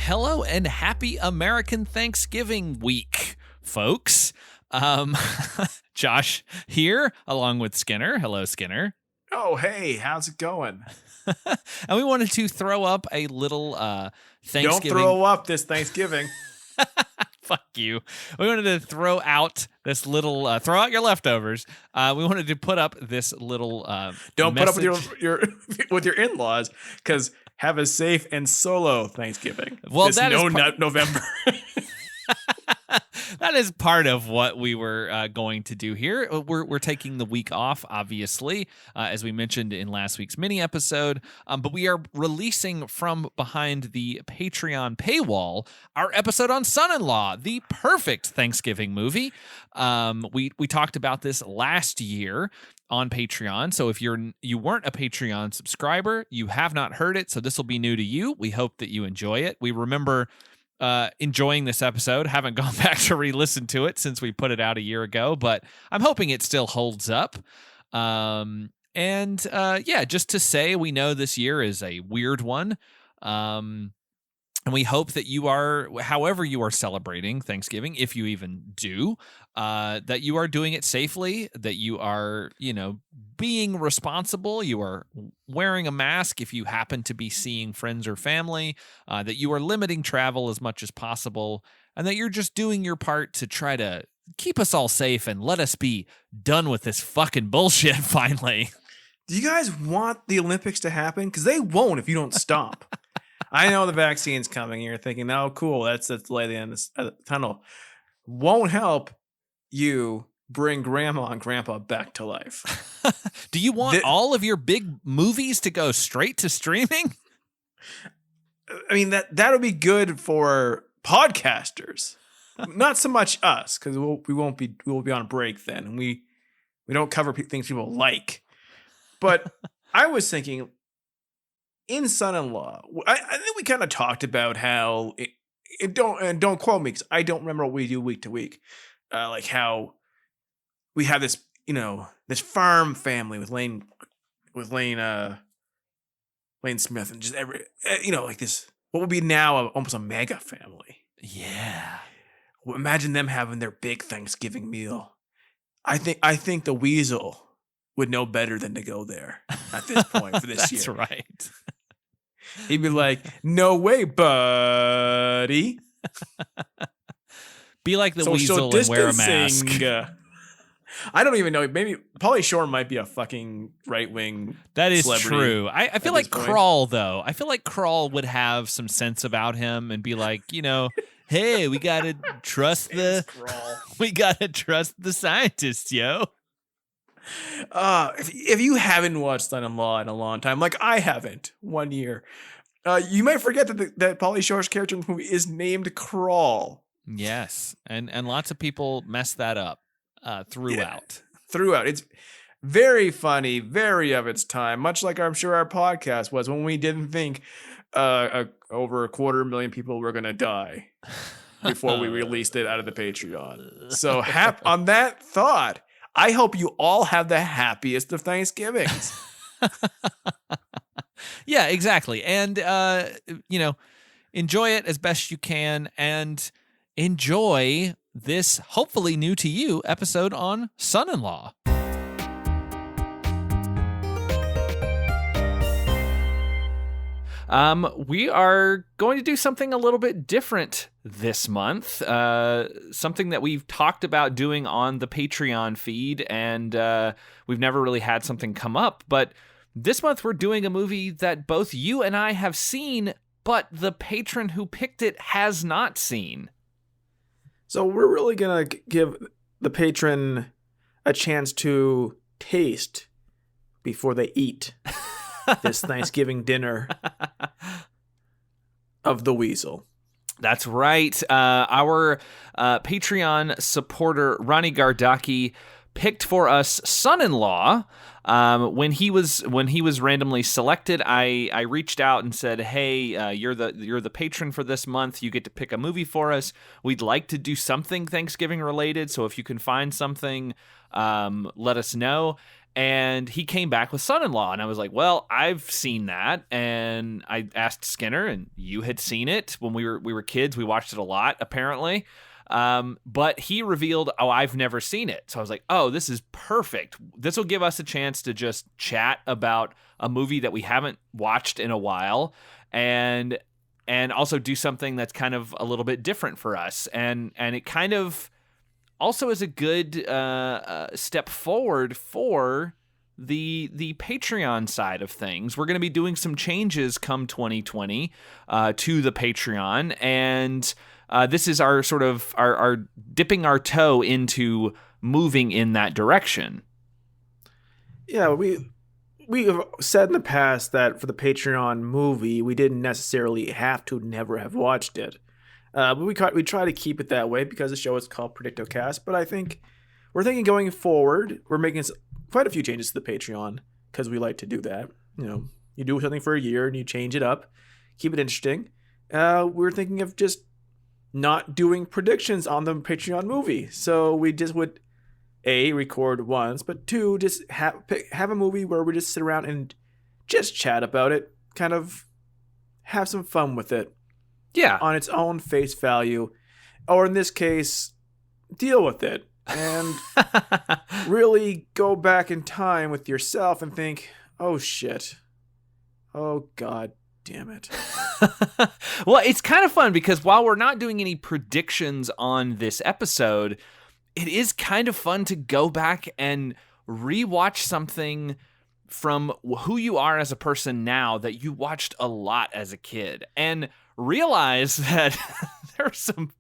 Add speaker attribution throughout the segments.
Speaker 1: hello and happy American Thanksgiving week, folks. Josh here, along with Skinner. Hello, Skinner.
Speaker 2: Oh, hey, how's it going?
Speaker 1: And we wanted to throw up a little Thanksgiving.
Speaker 2: Don't throw up this Thanksgiving.
Speaker 1: Fuck you. We wanted to throw out this little, throw out your leftovers. We wanted to put up this little
Speaker 2: Don't
Speaker 1: message.
Speaker 2: put up with your with your in-laws, because have a safe and solo Thanksgiving.
Speaker 1: Well,
Speaker 2: this
Speaker 1: that is
Speaker 2: November.
Speaker 1: That is part of what we were going to do here. We're taking the week off, obviously, as we mentioned in last week's mini episode. But we are releasing from behind the Patreon paywall our episode on Son-in-Law, the perfect Thanksgiving movie. We talked about this last year on Patreon. So if you weren't a Patreon subscriber, you have not heard it. So this will be new to you. We hope that you enjoy it. We remember enjoying this episode. Haven't gone back to re-listen to it since we put it out a year ago, but I'm hoping it still holds up. Just to say, we know this year is a weird one. And we hope that you are, however you are celebrating Thanksgiving, if you even do, that you are doing it safely, that you are, being responsible, you are wearing a mask if you happen to be seeing friends or family, that you are limiting travel as much as possible, and that you're just doing your part to try to keep us all safe and let us be done with this fucking bullshit finally.
Speaker 2: Do you guys want the Olympics to happen? Because they won't if you don't stop. I know the vaccine's coming. You're thinking, oh, cool, that's the light at the end of the tunnel. Won't help you bring grandma and grandpa back to life.
Speaker 1: Do you want all of your big movies to go straight to streaming?
Speaker 2: I mean, that would be good for podcasters. Not so much us, because we'll be on break then, and we don't cover things people like. But I was thinking, in Son-in-Law, I think we kind of talked about how don't quote me, because I don't remember what we do week to week. Like how we have this, this farm family with Lane Smith, and just like this, what would be now almost a mega family.
Speaker 1: Yeah.
Speaker 2: Imagine them having their big Thanksgiving meal. I think the Weasel would know better than to go there at this point for this year.
Speaker 1: That's right.
Speaker 2: He'd be like, "No way, buddy."
Speaker 1: Be like the Weasel and wear a mask.
Speaker 2: I don't even know. Maybe Pauly Shore might be a fucking right-wing.
Speaker 1: That is true. I feel like Crawl, though. I feel like Crawl would have some sense about him and be like, hey, we gotta trust the scientists, yo.
Speaker 2: If you haven't watched Son-in-Law in a long time, like I haven't, 1 year, you might forget that Pauly Shore's character in the movie is named Crawl.
Speaker 1: Yes, and lots of people mess that up throughout.
Speaker 2: Yeah, throughout. It's very funny, very of its time, much like I'm sure our podcast was when we didn't think over 250,000 people were going to die before we released it out of the Patreon. So on that thought, I hope you all have the happiest of Thanksgivings.
Speaker 1: Yeah, exactly. And, enjoy it as best you can, and enjoy this hopefully new to you episode on Son-in-Law. We are going to do something a little bit different this month, something that we've talked about doing on the Patreon feed, and we've never really had something come up, but this month we're doing a movie that both you and I have seen, but the patron who picked it has not seen.
Speaker 2: So we're really going to give the patron a chance to taste before they eat this Thanksgiving dinner of the Weasel.
Speaker 1: That's right. Our Patreon supporter, Ronnie Gardaki, picked for us Son-in-Law. When he was randomly selected, I reached out and said, "Hey, you're the patron for this month. You get to pick a movie for us. We'd like to do something Thanksgiving related. So if you can find something, let us know." And he came back with Son-in-Law, and I was like, well, I've seen that. And I asked Skinner, and you had seen it when we were kids. We watched it a lot, apparently. But he revealed, oh, I've never seen it. So I was like, oh, this is perfect. This will give us a chance to just chat about a movie that we haven't watched in a while, and also do something that's kind of a little bit different for us. And it kind of also is a good step forward for the Patreon side of things. We're going to be doing some changes come 2020 to the Patreon, and this is our sort of our dipping our toe into moving in that direction.
Speaker 2: Yeah, we have said in the past that for the Patreon movie, we didn't necessarily have to never have watched it. But we try to keep it that way because the show is called predictocast. But I think we're thinking going forward, we're making quite a few changes to the Patreon because we like to do that. You know, you do something for a year and you change it up, keep it interesting. We're thinking of just not doing predictions on the Patreon movie. So we just would record once, but two, just have a movie where we just sit around and just chat about it, kind of have some fun with it.
Speaker 1: Yeah.
Speaker 2: On its own face value, or in this case, deal with it and really go back in time with yourself and think, oh shit. Oh god damn it.
Speaker 1: Well, it's kind of fun because while we're not doing any predictions on this episode, it is kind of fun to go back and rewatch something from who you are as a person now that you watched a lot as a kid, and realize that there are some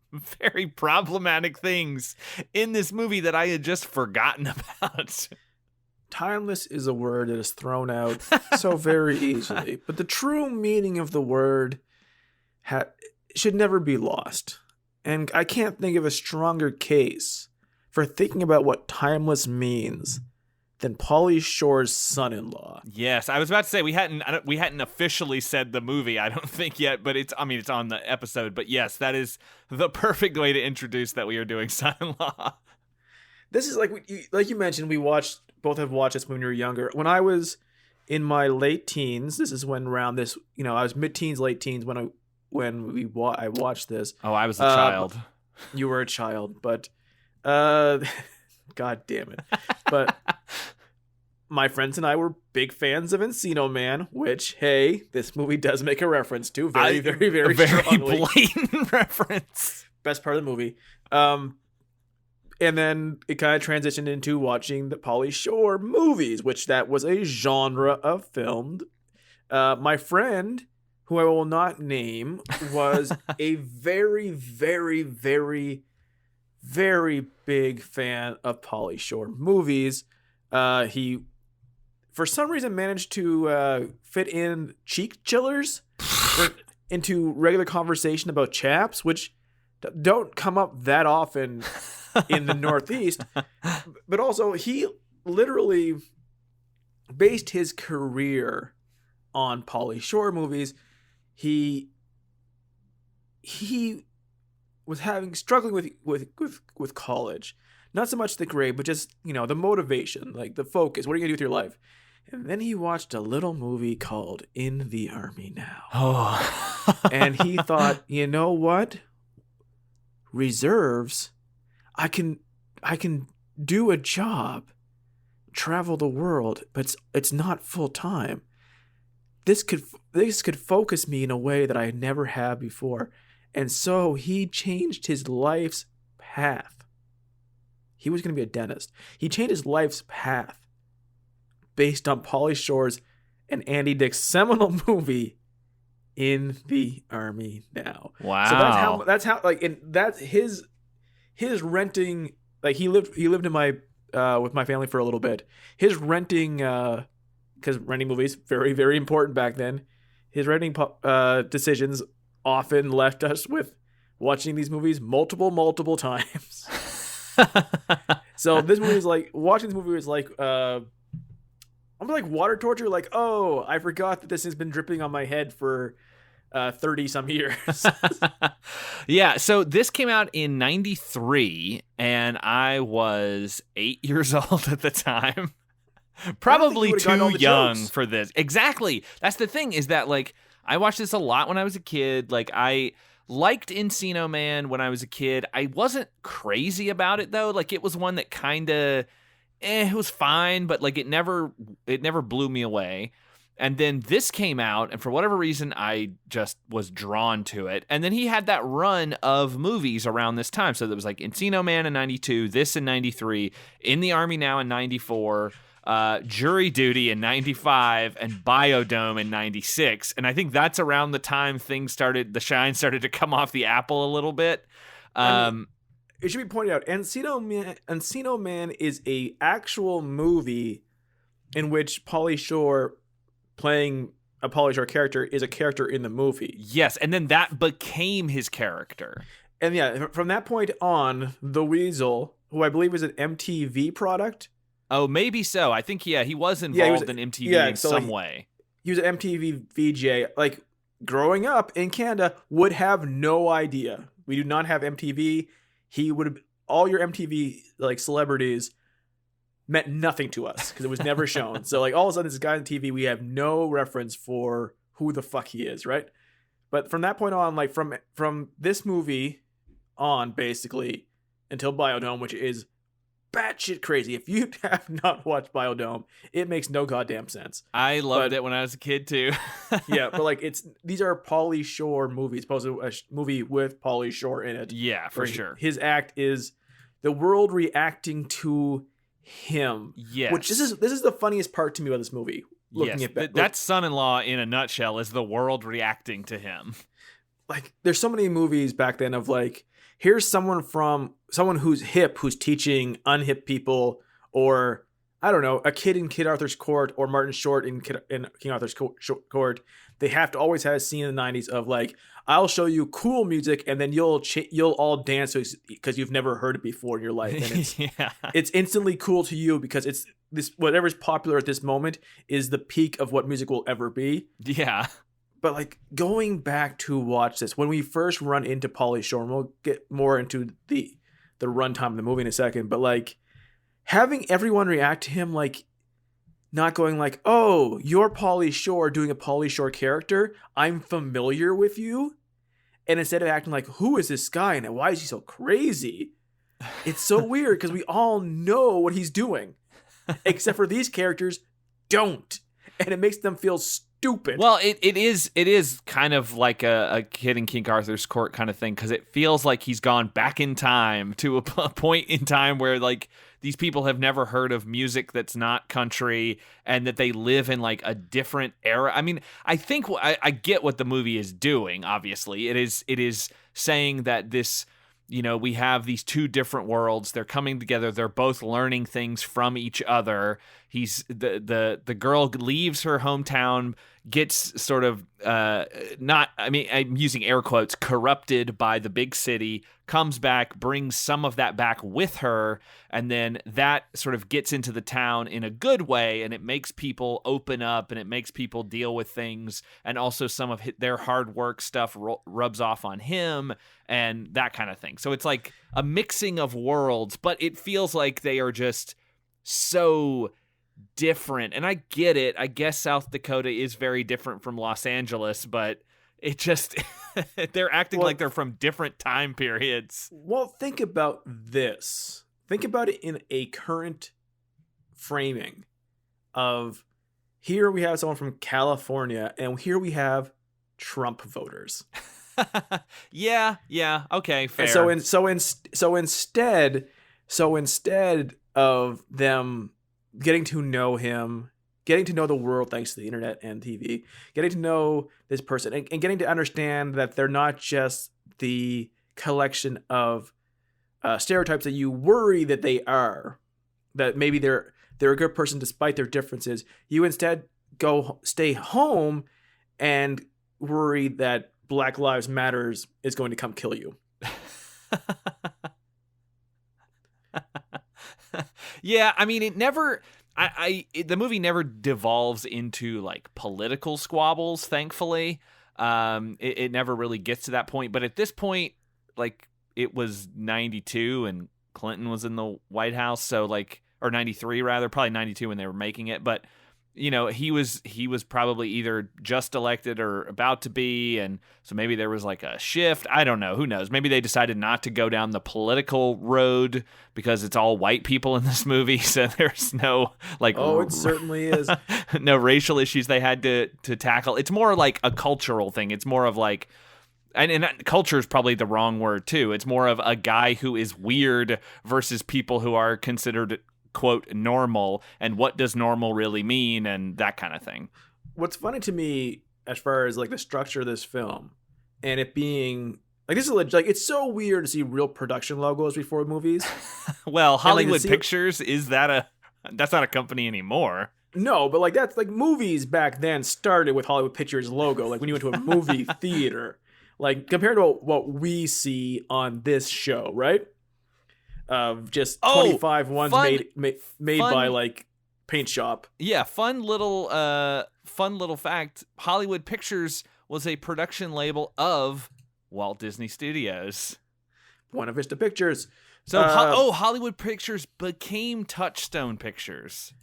Speaker 1: very problematic things in this movie that I had just forgotten about.
Speaker 2: Timeless is a word that is thrown out so very easily, but the true meaning of the word should never be lost. And I can't think of a stronger case for thinking about what timeless means than Pauly Shore's Son-in-Law.
Speaker 1: Yes, I was about to say we hadn't officially said the movie, I don't think yet, but it's on the episode. But yes, that is the perfect way to introduce that we are doing Son-in-Law.
Speaker 2: This is like you mentioned, both have watched this when we were younger. When I was in my late teens, this is when around this, I was mid-teens, late teens when I watched this.
Speaker 1: Oh, I was a child.
Speaker 2: You were a child, but god damn it. But my friends and I were big fans of Encino Man, which, hey, this movie does make a reference to very, very, very strongly.
Speaker 1: Blatant reference.
Speaker 2: Best part of the movie. And then it kind of transitioned into watching the Pauly Shore movies, which that was a genre of film. My friend, who I will not name, was a very, very, very, very big fan of Pauly Shore movies. He, for some reason, managed to fit in cheek chillers into regular conversation about chaps, which don't come up that often in the Northeast. But also, he literally based his career on Pauly Shore movies. He was struggling with college. Not so much the grade, but just, the motivation, like the focus. What are you going to do with your life? And then he watched a little movie called In the Army Now.
Speaker 1: Oh.
Speaker 2: And he thought, you know what? Reserves, I can do a job, travel the world, but it's not full time. This could focus me in a way that I never have before. And so he changed his life's path. He was going to be a dentist. He changed his life's path based on Pauly Shore's and Andy Dick's seminal movie, In the Army Now.
Speaker 1: Wow.
Speaker 2: So that's how and that's his renting. Like he lived in my with my family for a little bit. His renting, because renting movies very, very important back then. His renting decisions often left us with watching these movies multiple times. So this movie is like watching this movie was like I'm like water torture. Like, oh, I forgot that this has been dripping on my head for 30 some years.
Speaker 1: Yeah, so this came out in 93 and I was 8 years old at the time. Probably
Speaker 2: would've gotten all
Speaker 1: too
Speaker 2: the
Speaker 1: young
Speaker 2: jokes.
Speaker 1: for this. Exactly. That's the thing, is that like I watched this a lot when I was a kid. Like I liked Encino Man when I was a kid. I wasn't crazy about it though. Like it was one that kind of it was fine, but like it never blew me away. And then this came out, and for whatever reason, I just was drawn to it. And then he had that run of movies around this time. So there was like Encino Man in 92, this in 93, In the Army Now in 94, Jury Duty in 95, and Biodome in 96. And I think that's around the time the shine started to come off the apple a little bit.
Speaker 2: I mean, it should be pointed out, Encino Man is a actual movie in which Pauly Shore playing a Pauly Shore character is a character in the movie.
Speaker 1: Yes, and then that became his character.
Speaker 2: And yeah, from that point on, The Weasel, who I believe is an MTV product.
Speaker 1: Oh, maybe so. I think, he was involved in MTV in some way.
Speaker 2: He was an MTV VJ. Like, growing up in Canada, would have no idea. We do not have MTV. He would have, all your MTV like celebrities meant nothing to us because it was never shown. So like all of a sudden this guy on TV, we have no reference for who the fuck he is, right? But from that point on, like from this movie on basically until Biodome, which is batshit crazy. If you have not watched Biodome, it makes no goddamn sense.
Speaker 1: I loved it when I was a kid too.
Speaker 2: Yeah, but like these are Pauly Shore movies, opposed to a movie with Pauly Shore in it.
Speaker 1: Yeah, for sure.
Speaker 2: His act is the world reacting to him.
Speaker 1: Yes.
Speaker 2: Which this is the funniest part to me about this movie. Looking at
Speaker 1: that son-in-law in a nutshell is the world reacting to him.
Speaker 2: Like there's so many movies back then of like, here's someone who's hip who's teaching unhip people, or I don't know, a kid in King Arthur's Court or Martin Short in King Arthur's Court. They have to always have a scene in the 90s of like, I'll show you cool music and then you'll all dance because you've never heard it before in your life. And it's instantly cool to you because it's this, whatever's popular at this moment is the peak of what music will ever be.
Speaker 1: Yeah.
Speaker 2: But like going back to watch this, when we first run into Pauly Shore, and we'll get more into the runtime of the movie in a second, but like having everyone react to him, like not going like, oh, you're Pauly Shore doing a Pauly Shore character, I'm familiar with you. And instead of acting like, who is this guy and why is he so crazy? It's so weird because we all know what he's doing, except for these characters don't. And it makes them feel stupid.
Speaker 1: Well, it is kind of like a kid in King Arthur's Court kind of thing, because it feels like he's gone back in time to a point in time where like these people have never heard of music that's not country, and that they live in like a different era. I mean, I think I get what the movie is doing. Obviously, it is saying that this, we have these two different worlds. They're coming together. They're both learning things from each other. The girl leaves her hometown, gets sort of I'm using air quotes, corrupted by the big city, comes back, brings some of that back with her, and then that sort of gets into the town in a good way, and it makes people open up, and it makes people deal with things, and also some of their hard work stuff rubs off on him, and that kind of thing. So it's like a mixing of worlds, but it feels like they are just so different. And I get it. I guess South Dakota is very different from Los Angeles, but it just they're acting like they're from different time periods.
Speaker 2: Well, think about this. Think about it in a current framing of, here we have someone from California and here we have Trump voters.
Speaker 1: Yeah, okay, fair.
Speaker 2: And so instead of them getting to know him, getting to know the world thanks to the internet and TV, getting to know this person, and getting to understand that they're not just the collection of stereotypes that you worry that they are, that maybe they're a good person despite their differences. You instead stay home and worry that Black Lives Matters is going to come kill you.
Speaker 1: Yeah, I mean, it never. The movie never devolves into like political squabbles. Thankfully, it never really gets to that point. But at this point, like it was 92 and Clinton was in the White House, so like or 93 rather, probably 92 when they were making it. But he was probably either just elected or about to be, and so maybe there was like a shift. I don't know. Who knows? Maybe they decided not to go down the political road because it's all white people in this movie, so there's no like.
Speaker 2: Oh, it certainly is.
Speaker 1: No racial issues they had to tackle. It's more like a cultural thing. It's more of like. And culture is probably the wrong word too. It's more of a guy who is weird versus people who are considered, quote, normal, and what does normal really mean, and that kind of thing.
Speaker 2: What's funny to me as far as like the structure of this film and it being like, this is like, it's so weird to see real production logos before movies.
Speaker 1: Well, Hollywood Pictures, that's not a company anymore.
Speaker 2: No, but like that's like movies back then started with Hollywood Pictures logo. Like when you went to a movie theater, like compared to what we see on this show, right? Of just 25 ones made by like paint shop.
Speaker 1: Yeah, fun little fact. Hollywood Pictures was a production label of Walt Disney Studios.
Speaker 2: Buena Vista Pictures.
Speaker 1: So Hollywood Pictures became Touchstone Pictures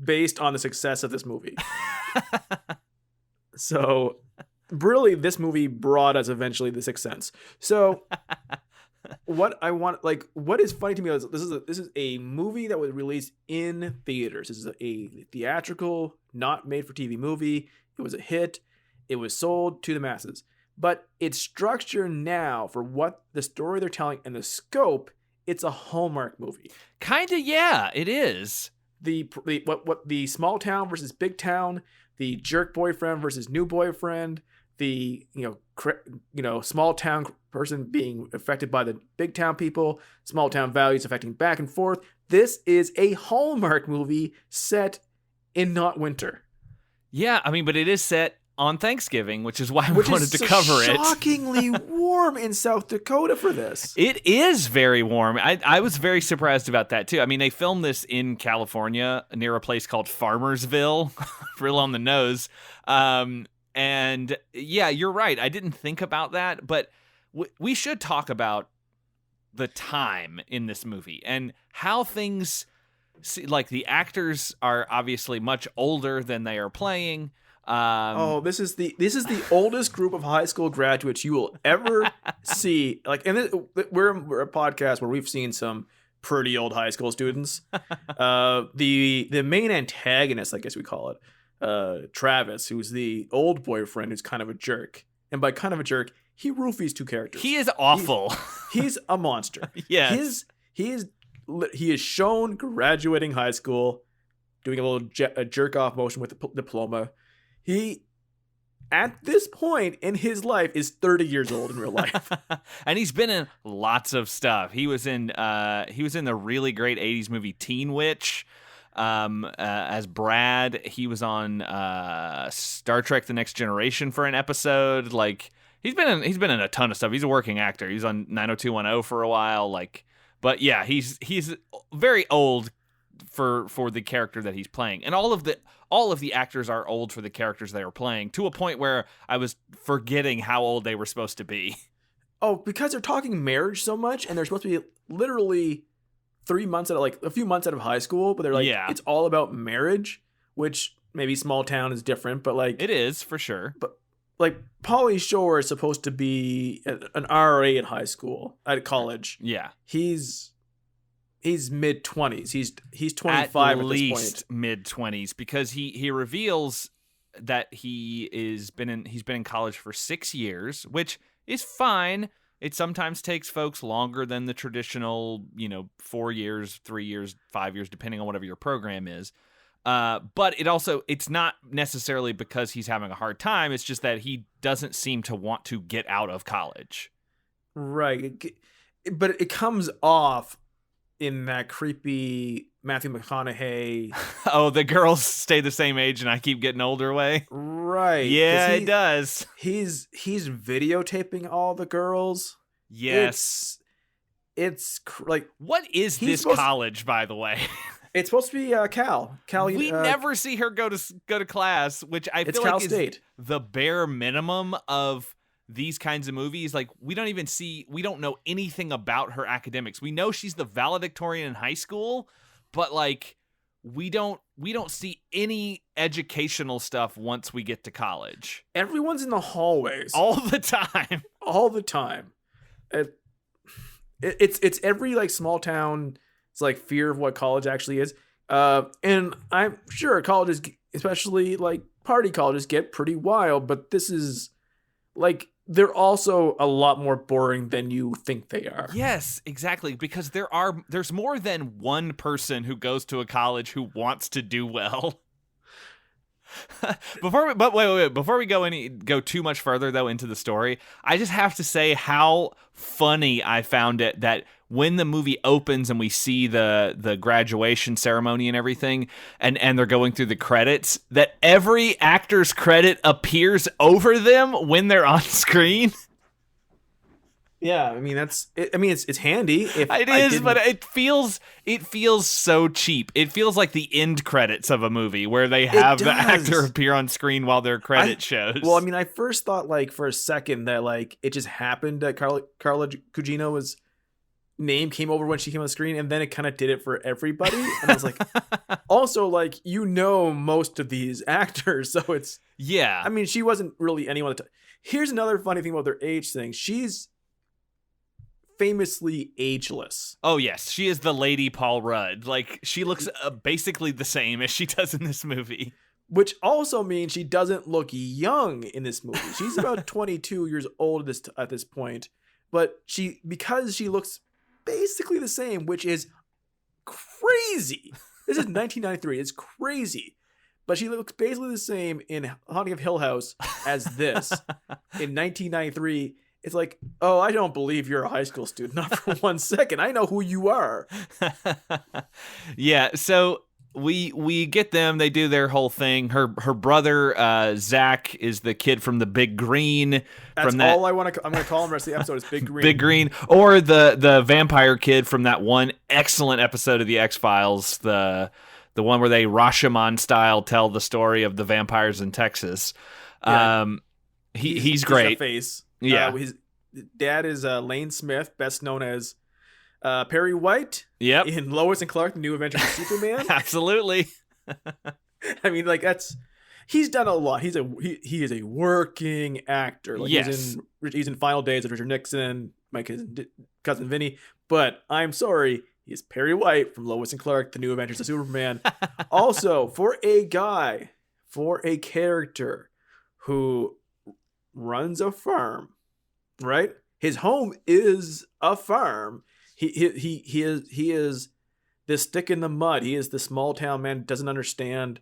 Speaker 2: based on the success of this movie. So really, this movie brought us eventually The Sixth Sense. So what is funny to me is this is a movie that was released in theaters. This is a theatrical, not made for TV movie. It was a hit. It was sold to the masses. But its structure now, for what the story they're telling and the scope, it's a Hallmark movie.
Speaker 1: Kinda, yeah, it is.
Speaker 2: The small town versus big town, the jerk boyfriend versus new boyfriend, the small town person being affected by the big town people, small town values affecting back and forth. This is a Hallmark movie set in not winter.
Speaker 1: Yeah, I mean, but it is set on Thanksgiving, which is why we wanted to cover it.
Speaker 2: Shockingly warm in South Dakota for this.
Speaker 1: It is very warm. I was very surprised about that too. I mean, they filmed this in California near a place called Farmersville, real on the nose. And yeah, you're right. I didn't think about that, but we should talk about the time in this movie and how things, like the actors are obviously much older than they are playing.
Speaker 2: This is the oldest group of high school graduates you will ever see. Like, and we're a podcast where we've seen some pretty old high school students. The main antagonist, I guess we call it, Travis, who's the old boyfriend, who's kind of a jerk, and by kind of a jerk, he roofies two characters.
Speaker 1: He is awful.
Speaker 2: He's a monster.
Speaker 1: Yes,
Speaker 2: he is shown graduating high school, doing a little jerk off motion with the diploma. He, at this point in his life, is 30 years old in real life.
Speaker 1: And he's been in lots of stuff. He was in the really great 80s movie Teen Witch as Brad. He was on Star Trek The Next Generation for an episode. Like, he's been in a ton of stuff. He's a working actor. He's on 90210 for a while. Like, but yeah, he's very old for the character that he's playing. And all of the actors are old for the characters they are playing, to a point where I was forgetting how old they were supposed to be.
Speaker 2: Oh, because they're talking marriage so much, and they're supposed to be literally 3 months a few months out of high school, but they're like, yeah, it's all about marriage, which maybe small town is different, but like
Speaker 1: it is for sure.
Speaker 2: But like Pauly Shore is supposed to be an RA at high school, at college.
Speaker 1: Yeah,
Speaker 2: he's mid-20s. He's 25 at
Speaker 1: least
Speaker 2: this point.
Speaker 1: Mid-20s, because he reveals that he's been in college for 6 years, which is fine. It sometimes takes folks longer than the traditional, 4 years, 3 years, 5 years, depending on whatever your program is. But it's not necessarily because he's having a hard time. It's just that he doesn't seem to want to get out of college.
Speaker 2: Right. But it comes off in that creepy Matthew McConaughey.
Speaker 1: Oh, the girls stay the same age and I keep getting older way.
Speaker 2: Right.
Speaker 1: Yeah, it does.
Speaker 2: He's videotaping all the girls.
Speaker 1: Yes.
Speaker 2: It's like,
Speaker 1: what is this college, by the way?
Speaker 2: It's supposed to be Cal.
Speaker 1: We never see her go to class, which I feel like is the bare minimum of these kinds of movies. Like, we don't know anything about her academics. We know she's the valedictorian in high school, but like we don't see any educational stuff once we get to college.
Speaker 2: Everyone's in the hallways
Speaker 1: All the time.
Speaker 2: all the time. It's every like small town. It's like fear of what college actually is. And I'm sure colleges, especially like party colleges, get pretty wild. But this is like they're also a lot more boring than you think they are.
Speaker 1: Yes, exactly. Because there's more than one person who goes to a college who wants to do well. Before we go too much further though into the story, I just have to say how funny I found it that when the movie opens and we see the graduation ceremony and everything, and they're going through the credits, that every actor's credit appears over them when they're on screen.
Speaker 2: Yeah, I mean it's handy.
Speaker 1: But it feels so cheap. It feels like the end credits of a movie where they have the actor appear on screen while their credit shows.
Speaker 2: Well, I mean, I first thought like for a second that like it just happened that Carla Gugino's name came over when she came on the screen, and then it kind of did it for everybody. And I was like, also like most of these actors, so it's
Speaker 1: yeah.
Speaker 2: I mean, she wasn't really anyone. Here's another funny thing about their age thing. She's famously ageless.
Speaker 1: Oh yes, she is the Lady Paul Rudd. Like she looks basically the same as she does in this movie.
Speaker 2: Which also means she doesn't look young in this movie. She's about 22 years old at this point, but because she looks basically the same, which is crazy. This is 1993. It's crazy. But she looks basically the same in Haunting of Hill House as this in 1993. It's like, oh, I don't believe you're a high school student. Not for 1 second. I know who you are.
Speaker 1: Yeah, so we get them. They do their whole thing. Her brother, Zach, is the kid from the Big Green.
Speaker 2: That's all I want to... I'm going to call him the rest of the episode is Big Green.
Speaker 1: Big Green. Or the vampire kid from that one excellent episode of The X-Files, the one where they Rashomon style tell the story of the vampires in Texas.
Speaker 2: Yeah.
Speaker 1: He's great.
Speaker 2: He's the face.
Speaker 1: Yeah.
Speaker 2: His dad is Lane Smith, best known as Perry White.
Speaker 1: Yep.
Speaker 2: In Lois and Clark: The New Adventures of Superman.
Speaker 1: Absolutely.
Speaker 2: I mean, like he's done a lot. He is a working actor. Like
Speaker 1: yes.
Speaker 2: He's in Final Days of Richard Nixon, my cousin Vinny. But I'm sorry, he's Perry White from Lois and Clark: The New Adventures of Superman. Also, for a character who runs a farm, right? His home is a farm. He is this stick in the mud. He is the small town man, doesn't understand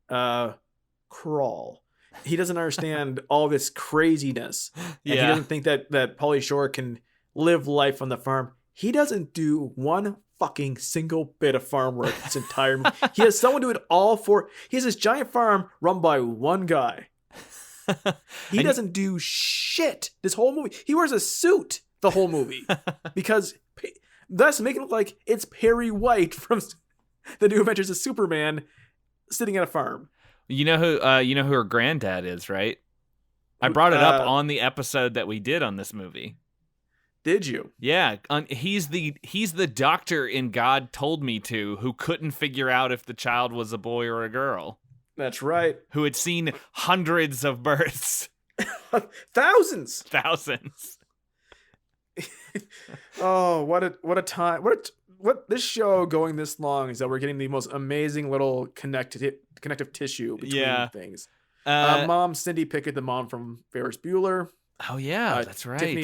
Speaker 2: crawl. He doesn't understand all this craziness. And he doesn't think that Pauly Shore can live life on the farm. He doesn't do one fucking single bit of farm work this entire movie. He has someone do it all for. He has this giant farm run by one guy. He doesn't do shit this whole movie. He wears a suit the whole movie because thus making it look like it's Perry White from The New Adventures of Superman sitting at a farm.
Speaker 1: You know who her granddad is, right? I brought it up on the episode that we did on this movie.
Speaker 2: Did you?
Speaker 1: Yeah, he's the doctor in God Told Me To who couldn't figure out if the child was a boy or a girl.
Speaker 2: That's right.
Speaker 1: Who had seen hundreds of births.
Speaker 2: Thousands. Oh, what a time. What this show going this long is that we're getting the most amazing little connective tissue between things. Mom Cindy Pickett, the mom from Ferris Bueller.
Speaker 1: Oh yeah, that's right. Tiffany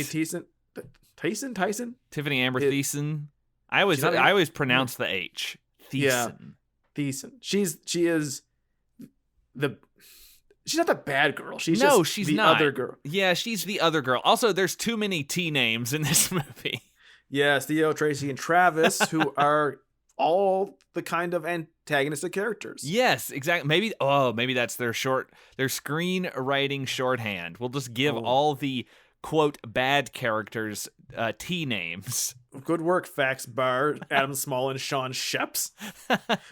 Speaker 1: Amber Thiessen. I always pronounce the H. Thiessen.
Speaker 2: Yeah, Thiessen. She's not the bad girl. She's not the other girl.
Speaker 1: Yeah, she's the other girl. Also, there's too many T names in this movie.
Speaker 2: Yes, Theo, Tracy, and Travis, who are all the kind of antagonistic characters.
Speaker 1: Yes, exactly. Maybe that's their screenwriting shorthand. We'll just give all the quote bad characters T names.
Speaker 2: Good work, Fax Barr, Adam Small, and Sean Sheps,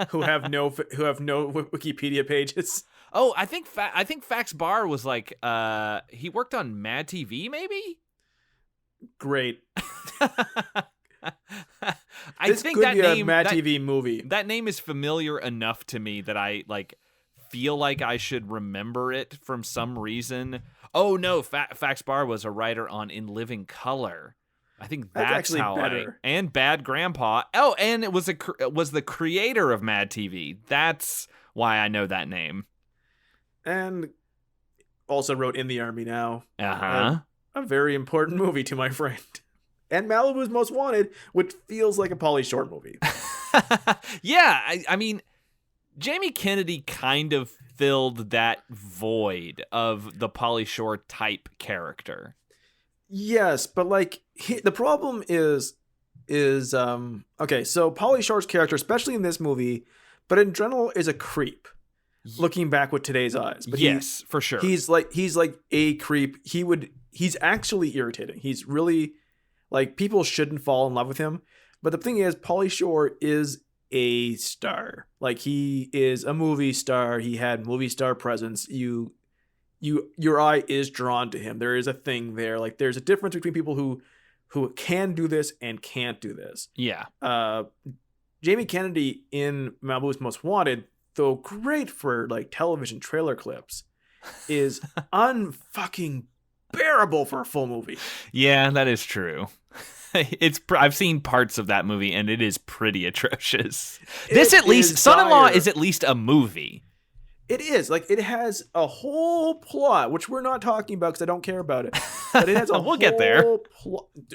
Speaker 2: who have no Wikipedia pages.
Speaker 1: Oh, I think Fax Barr was like he worked on Mad TV, maybe.
Speaker 2: Great. This
Speaker 1: think
Speaker 2: could
Speaker 1: that
Speaker 2: be a
Speaker 1: name,
Speaker 2: Mad
Speaker 1: that,
Speaker 2: TV movie.
Speaker 1: that name is familiar enough to me that I like feel like I should remember it from some reason. Oh no, Fax Bar was a writer on In Living Color. I think that's
Speaker 2: actually
Speaker 1: how
Speaker 2: better.
Speaker 1: and Bad Grandpa. Oh, and it was the creator of Mad TV. That's why I know that name.
Speaker 2: And also wrote In the Army Now.
Speaker 1: Uh-huh.
Speaker 2: A very important movie to my friend. And Malibu's Most Wanted, which feels like a Pauly Shore movie.
Speaker 1: Yeah, I mean, Jamie Kennedy kind of filled that void of the Pauly Shore type character.
Speaker 2: Yes, but like the problem is okay, so Pauly Shore's character, especially in this movie, but in general, is a creep. Looking back with today's eyes, but
Speaker 1: yes, for sure,
Speaker 2: he's like a creep. He's actually irritating. He's really like, people shouldn't fall in love with him. But the thing is, Pauly Shore is a star. Like, he is a movie star. He had movie star presence. Your eye is drawn to him. There is a thing there. Like, there's a difference between people who can do this and can't do this.
Speaker 1: Yeah.
Speaker 2: Jamie Kennedy in Malibu's Most Wanted, though great for like television trailer clips, is unfucking bearable for a full movie.
Speaker 1: Yeah, that is true. I've seen parts of that movie and it is pretty atrocious. This at least, Son-in-Law is at least a movie.
Speaker 2: It is. Like, it has a whole plot, which we're not talking about because I don't care about it. But it has a
Speaker 1: we'll get there.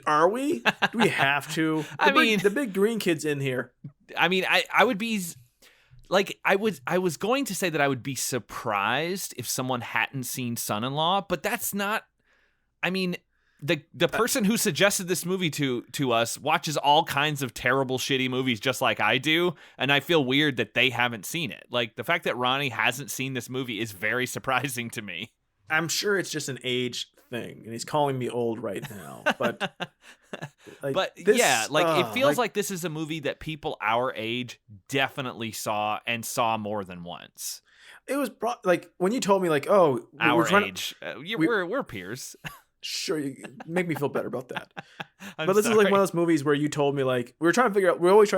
Speaker 2: Are we? Do we have to? The big green kid's in here.
Speaker 1: I mean, I would be like, I was going to say that I would be surprised if someone hadn't seen Son-in-Law, but that's not. I mean, the person who suggested this movie to us watches all kinds of terrible, shitty movies just like I do, and I feel weird that they haven't seen it. Like, the fact that Ronnie hasn't seen this movie is very surprising to me.
Speaker 2: I'm sure it's just an age thing, and he's calling me old right now. But,
Speaker 1: it feels like this is a movie that people our age definitely saw more than once.
Speaker 2: It was like, when you told me, like, oh,
Speaker 1: our age, we're peers.
Speaker 2: Sure, you make me feel better about that. But this is like one of those movies where you told me, like, we're always trying to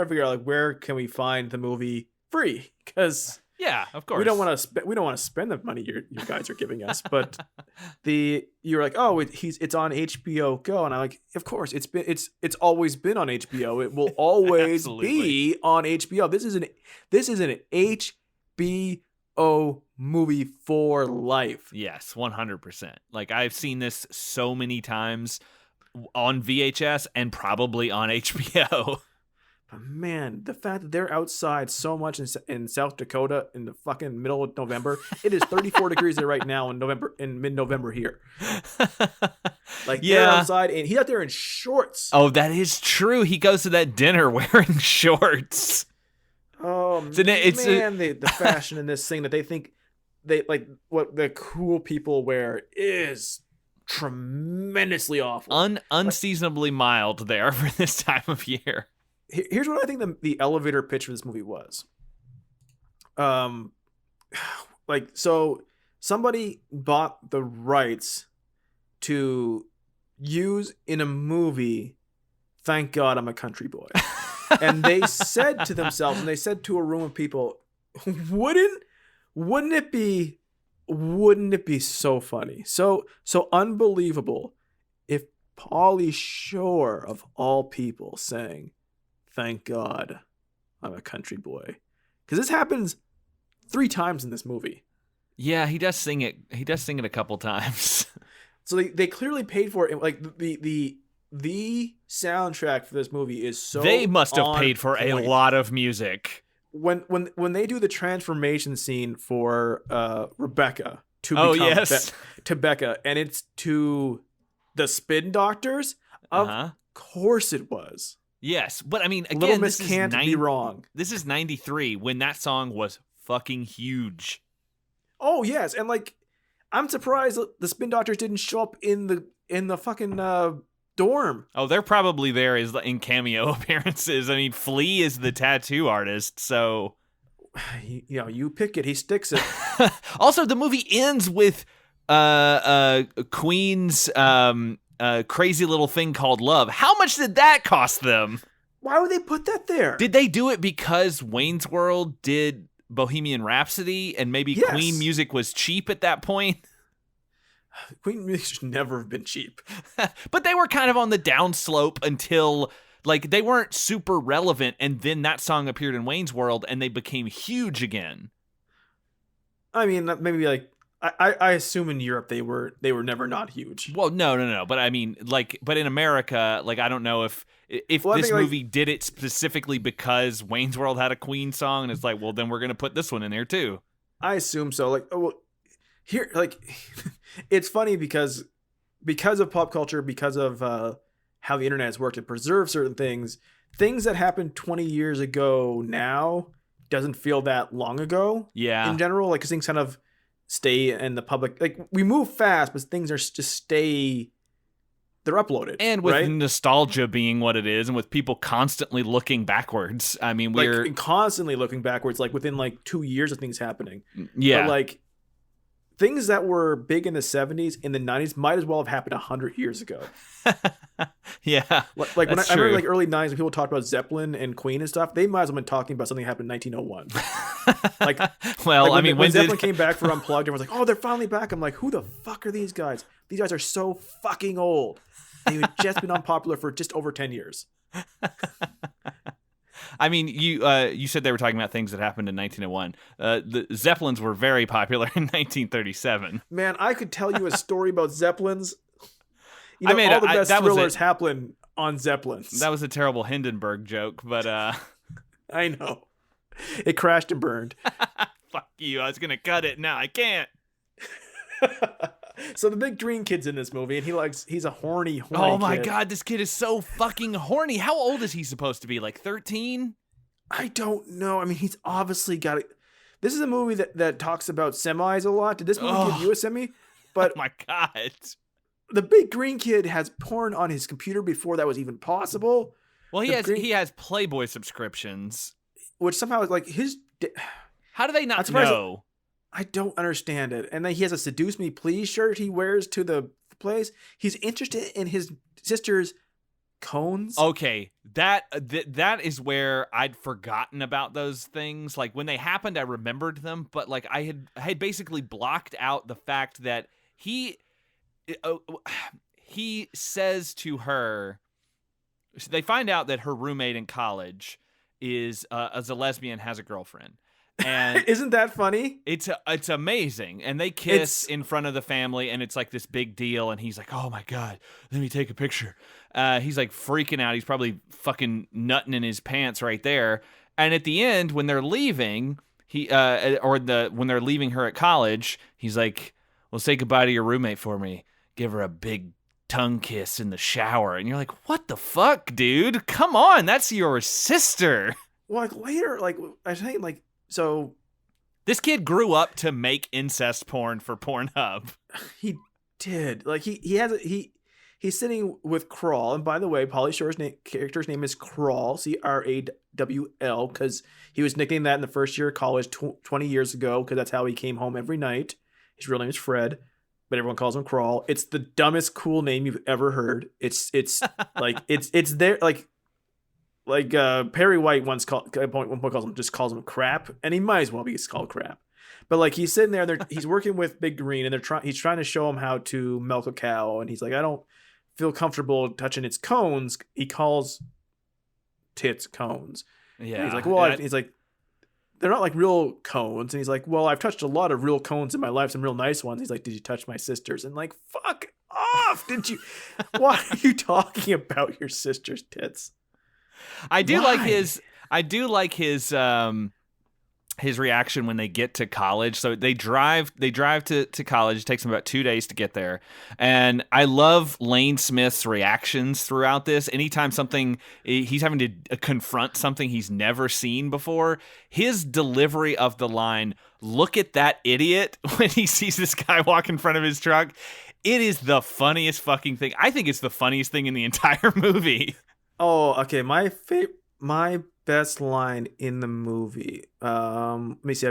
Speaker 2: figure out, like, where can we find the movie free? Because
Speaker 1: yeah, of course,
Speaker 2: we don't want to spend the money you guys are giving us. But you're like, oh, it's on HBO Go, and I'm like, of course, it's always been on HBO. It will always be on HBO. This is an HBO movie for life.
Speaker 1: Yes, 100%. Like, I've seen this so many times on VHS and probably on HBO.
Speaker 2: But man, the fact that they're outside so much in South Dakota in the fucking middle of November, it is 34 degrees there right now in mid-November here. Like, they're outside, and he's out there in shorts.
Speaker 1: Oh, that is true. He goes to that dinner wearing shorts.
Speaker 2: Oh, the fashion in this thing that they think what the cool people wear is tremendously awful.
Speaker 1: Unseasonably mild there for this time of year.
Speaker 2: Here's what I think the elevator pitch for this movie was. So somebody bought the rights to use in a movie, Thank God I'm a Country Boy. And they said to themselves, and they said to a room of people, wouldn't it be so funny, so unbelievable if Pauly Shore of all people sang "Thank God I'm a Country Boy"? Because this happens 3 times in this movie.
Speaker 1: Yeah, he does sing it. He does sing it a couple times.
Speaker 2: So they clearly paid for it. Like, the soundtrack for this movie is so.
Speaker 1: They must have paid for a lot of music.
Speaker 2: When they do the transformation scene for Rebecca to Becca, and it's to the Spin Doctors, of course it was.
Speaker 1: Yes, but I mean, again,
Speaker 2: Little Miss can't be wrong.
Speaker 1: This is 93 when that song was fucking huge.
Speaker 2: Oh yes, and like, I'm surprised the Spin Doctors didn't show up in the fucking dorm.
Speaker 1: Oh, they're probably there in cameo appearances. I mean, Flea is the tattoo artist, so
Speaker 2: you pick it, he sticks it.
Speaker 1: Also, the movie ends with Queen's crazy little thing called Love. How much did that cost them?
Speaker 2: Why would they put that there?
Speaker 1: Did they do it because Wayne's World did Bohemian Rhapsody and maybe
Speaker 2: Yes.
Speaker 1: Queen music was cheap at that point?
Speaker 2: Queen music should never have been cheap.
Speaker 1: But they were kind of on the downslope until, like, they weren't super relevant, and then that song appeared in Wayne's World and they became huge again.
Speaker 2: I mean, maybe like I assume in Europe they were never not huge.
Speaker 1: Well, no. But I mean, like, but in America, like, I don't know if this movie did it specifically because Wayne's World had a Queen song, and it's like, well, then we're gonna put this one in there too.
Speaker 2: I assume so. Like, well, here, like, it's funny because of pop culture, because of how the internet has worked to preserve certain things that happened 20 years ago now doesn't feel that long ago.
Speaker 1: Yeah.
Speaker 2: In general, like, 'cause things kind of stay in the public. Like, we move fast, but things are just stay. They're uploaded.
Speaker 1: And with
Speaker 2: right?
Speaker 1: nostalgia being what it is, and with people constantly looking backwards. I mean, we're
Speaker 2: like constantly looking backwards, like within like 2 years of things happening.
Speaker 1: Yeah.
Speaker 2: But like things that were big in the 70s, in the 90s might as well have happened 100 years ago.
Speaker 1: Yeah.
Speaker 2: Like when I remember like early 90s when people talked about Zeppelin and Queen and stuff, they might as well have been talking about something that happened in 1901. Like,
Speaker 1: well,
Speaker 2: like
Speaker 1: I mean,
Speaker 2: when Zeppelin came back for Unplugged, everyone's like, oh, they're finally back. I'm like, who the fuck are these guys? These guys are so fucking old. They've just been unpopular for just over 10 years.
Speaker 1: I mean, you said they were talking about things that happened in 1901. The Zeppelins were very popular in 1937.
Speaker 2: Man, I could tell you a story about Zeppelins. You know,
Speaker 1: I mean,
Speaker 2: all the best
Speaker 1: that
Speaker 2: thrillers happen on Zeppelins.
Speaker 1: That was a terrible Hindenburg joke, but
Speaker 2: I know. It crashed and burned.
Speaker 1: Fuck you. I was going to cut it. Now I can't.
Speaker 2: So the big green kid's in this movie, and he's a horny
Speaker 1: Oh my
Speaker 2: kid.
Speaker 1: God, this kid is so fucking horny. How old is he supposed to be? Like 13?
Speaker 2: I don't know. I mean, he's obviously got it. This is a movie that talks about semis a lot. Did this movie give you a semi? But
Speaker 1: oh my God.
Speaker 2: The big green kid has porn on his computer before that was even possible.
Speaker 1: Well, he has Playboy subscriptions,
Speaker 2: which somehow is like his.
Speaker 1: How do they not know?
Speaker 2: I don't understand it. And then he has a "Seduce Me Please" shirt he wears to the place. He's interested in his sister's cones.
Speaker 1: Okay, that is where I'd forgotten about those things. Like when they happened, I remembered them, but like I had basically blocked out the fact that he says to her. They find out that her roommate in college is a lesbian, has a girlfriend. And
Speaker 2: isn't that funny?
Speaker 1: It's amazing. And they kiss in front of the family, and it's like this big deal. And he's like, oh my God, let me take a picture. He's like freaking out. He's probably fucking nutting in his pants right there. And at the end, when they're leaving, when they're leaving her at college, he's like, well, say goodbye to your roommate for me. Give her a big tongue kiss in the shower. And you're like, what the fuck, dude? Come on, that's your sister.
Speaker 2: Well, like later, like I think, like, so
Speaker 1: this kid grew up to make incest porn for Pornhub.
Speaker 2: He did. Like he's sitting with Crawl, and by the way, Pauly Shore's character's name is Crawl, Crawl, because he was nicknamed that in the first year of college 20 years ago, because that's how he came home every night. His real name is Fred, but everyone calls him Crawl. It's the dumbest cool name you've ever heard. It's like it's there like Perry White once calls him crap, and he might as well be called crap. But like he's sitting there, he's working with Big Green, and he's trying to show him how to milk a cow, and he's like, I don't feel comfortable touching its cones. He calls tits cones.
Speaker 1: Yeah,
Speaker 2: and he's like, well, he's like, they're not like real cones, and he's like, well, I've touched a lot of real cones in my life, some real nice ones. He's like, did you touch my sister's? And like, fuck off! Did you? Why are you talking about your sister's tits?
Speaker 1: I do like his reaction when they get to college. So they drive to college. It takes them about 2 days to get there. And I love Lane Smith's reactions throughout this. Anytime he's having to confront something he's never seen before, his delivery of the line, "Look at that idiot," when he sees this guy walk in front of his truck, it is the funniest fucking thing. I think it's the funniest thing in the entire movie.
Speaker 2: Oh, okay. My best line in the movie. Let me see.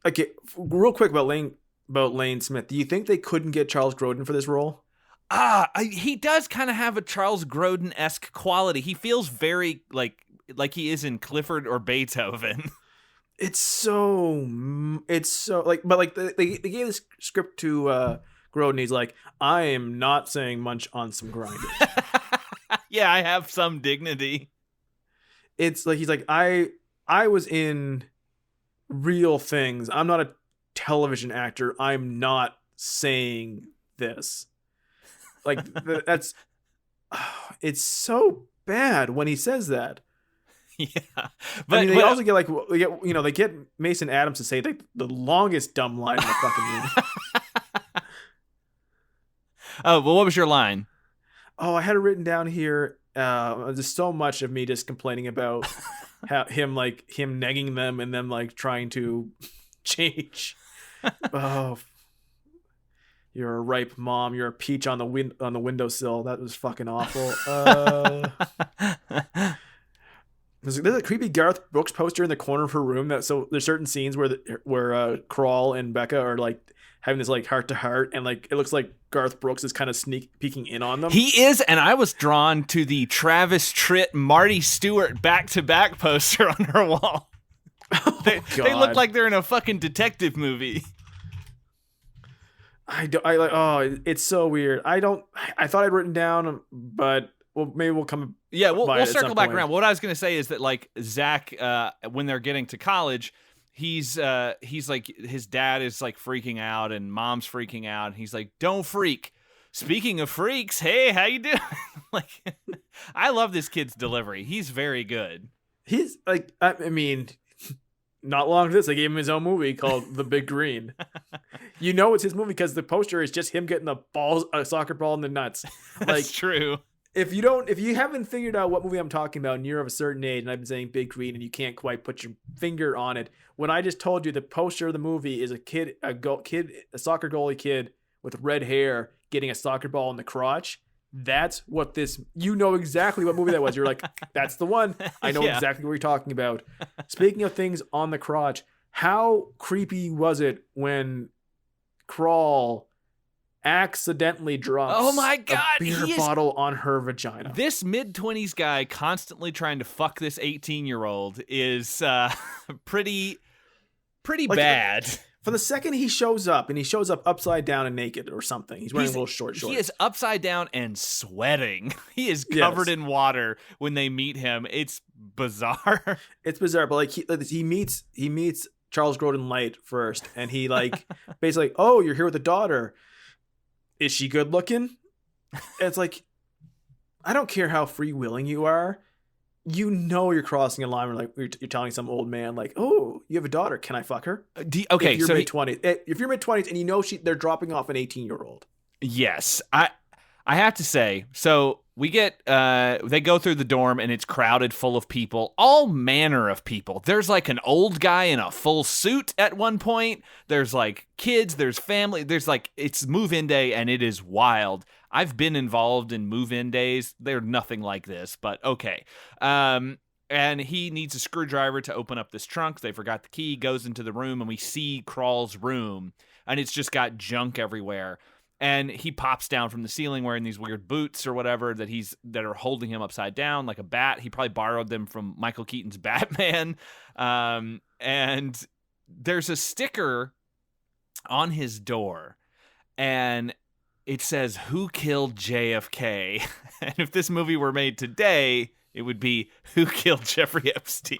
Speaker 2: Okay, real quick about Lane Smith. Do you think they couldn't get Charles Grodin for this role?
Speaker 1: He does kind of have a Charles Grodin-esque quality. He feels very like he is in Clifford or Beethoven.
Speaker 2: It's so like, but like they gave this script to Grodin. He's like, I am not saying much on some grinders.
Speaker 1: Yeah, I have some dignity.
Speaker 2: It's like he's like, I was in real things. I'm not a television actor. I'm not saying this. Like that's it's so bad when he says that.
Speaker 1: Yeah,
Speaker 2: but I mean, they also get they get Mason Adams to say like the longest dumb line in the fucking movie.
Speaker 1: Oh, well, what was your line?
Speaker 2: Oh, I had it written down here. There's so much of me just complaining about him negging them and them like trying to change. Oh, you're a ripe mom. You're a peach on the windowsill. That was fucking awful. There's a creepy Garth Brooks poster in the corner of her room. So there's certain scenes where Crawl and Becca are like having this like heart to heart, and like it looks like Garth Brooks is kind of sneak peeking in on them.
Speaker 1: He is, and I was drawn to the Travis Tritt, Marty Stewart back-to-back poster on her wall. They look like they're in a fucking detective movie.
Speaker 2: It's so weird. I thought I'd written down, but maybe we'll come.
Speaker 1: Yeah, we'll circle back around. What I was going to say is that like Zach, when they're getting to college, he's like his dad is like freaking out and mom's freaking out, and he's like, "Don't freak." Speaking of freaks, hey, how you doing? Like, I love this kid's delivery. He's very good.
Speaker 2: He's like, I mean, not long after this, they gave him his own movie called The Big Green. You know it's his movie because the poster is just him getting a soccer ball in the nuts.
Speaker 1: That's true.
Speaker 2: If you haven't figured out what movie I'm talking about and you're of a certain age, and I've been saying Big Green and you can't quite put your finger on it, when I just told you the poster of the movie is a soccer goalie kid with red hair getting a soccer ball in the crotch, that's what you know exactly what movie that was. You're like, that's the one. I know exactly what you're talking about. Speaking of things on the crotch, how creepy was it when Crawl accidentally drops a beer bottle on her vagina?
Speaker 1: This mid-20s guy constantly trying to fuck this 18-year-old is pretty bad.
Speaker 2: For the second he shows up, and he shows up upside down and naked or something. He's wearing little short shorts.
Speaker 1: He is upside down and sweating. He is covered in water when they meet him. It's bizarre.
Speaker 2: It's bizarre, but like he meets Charles Grodin Light first, and he like basically, oh, you're here with a daughter. Is she good looking? And it's like, I don't care how freewheeling you are. You know you're crossing a line where like you're telling some old man like, oh, you have a daughter. Can I fuck her?
Speaker 1: Okay,
Speaker 2: if you're mid-20s. If you're mid-20s and you know they're dropping off an 18-year-old.
Speaker 1: Yes, I have to say. So we get they go through the dorm and it's crowded full of people, all manner of people. There's like an old guy in a full suit at one point. There's like kids, there's family, there's like it's move-in day and it is wild. I've been involved in move-in days. They're nothing like this, but okay. And he needs a screwdriver to open up this trunk. They forgot the key, goes into the room, and we see Crawl's room, and it's just got junk everywhere. And he pops down from the ceiling wearing these weird boots or whatever that are holding him upside down like a bat. He probably borrowed them from Michael Keaton's Batman. And there's a sticker on his door, and it says, "Who killed JFK?" And if this movie were made today, it would be, "Who killed Jeffrey Epstein?"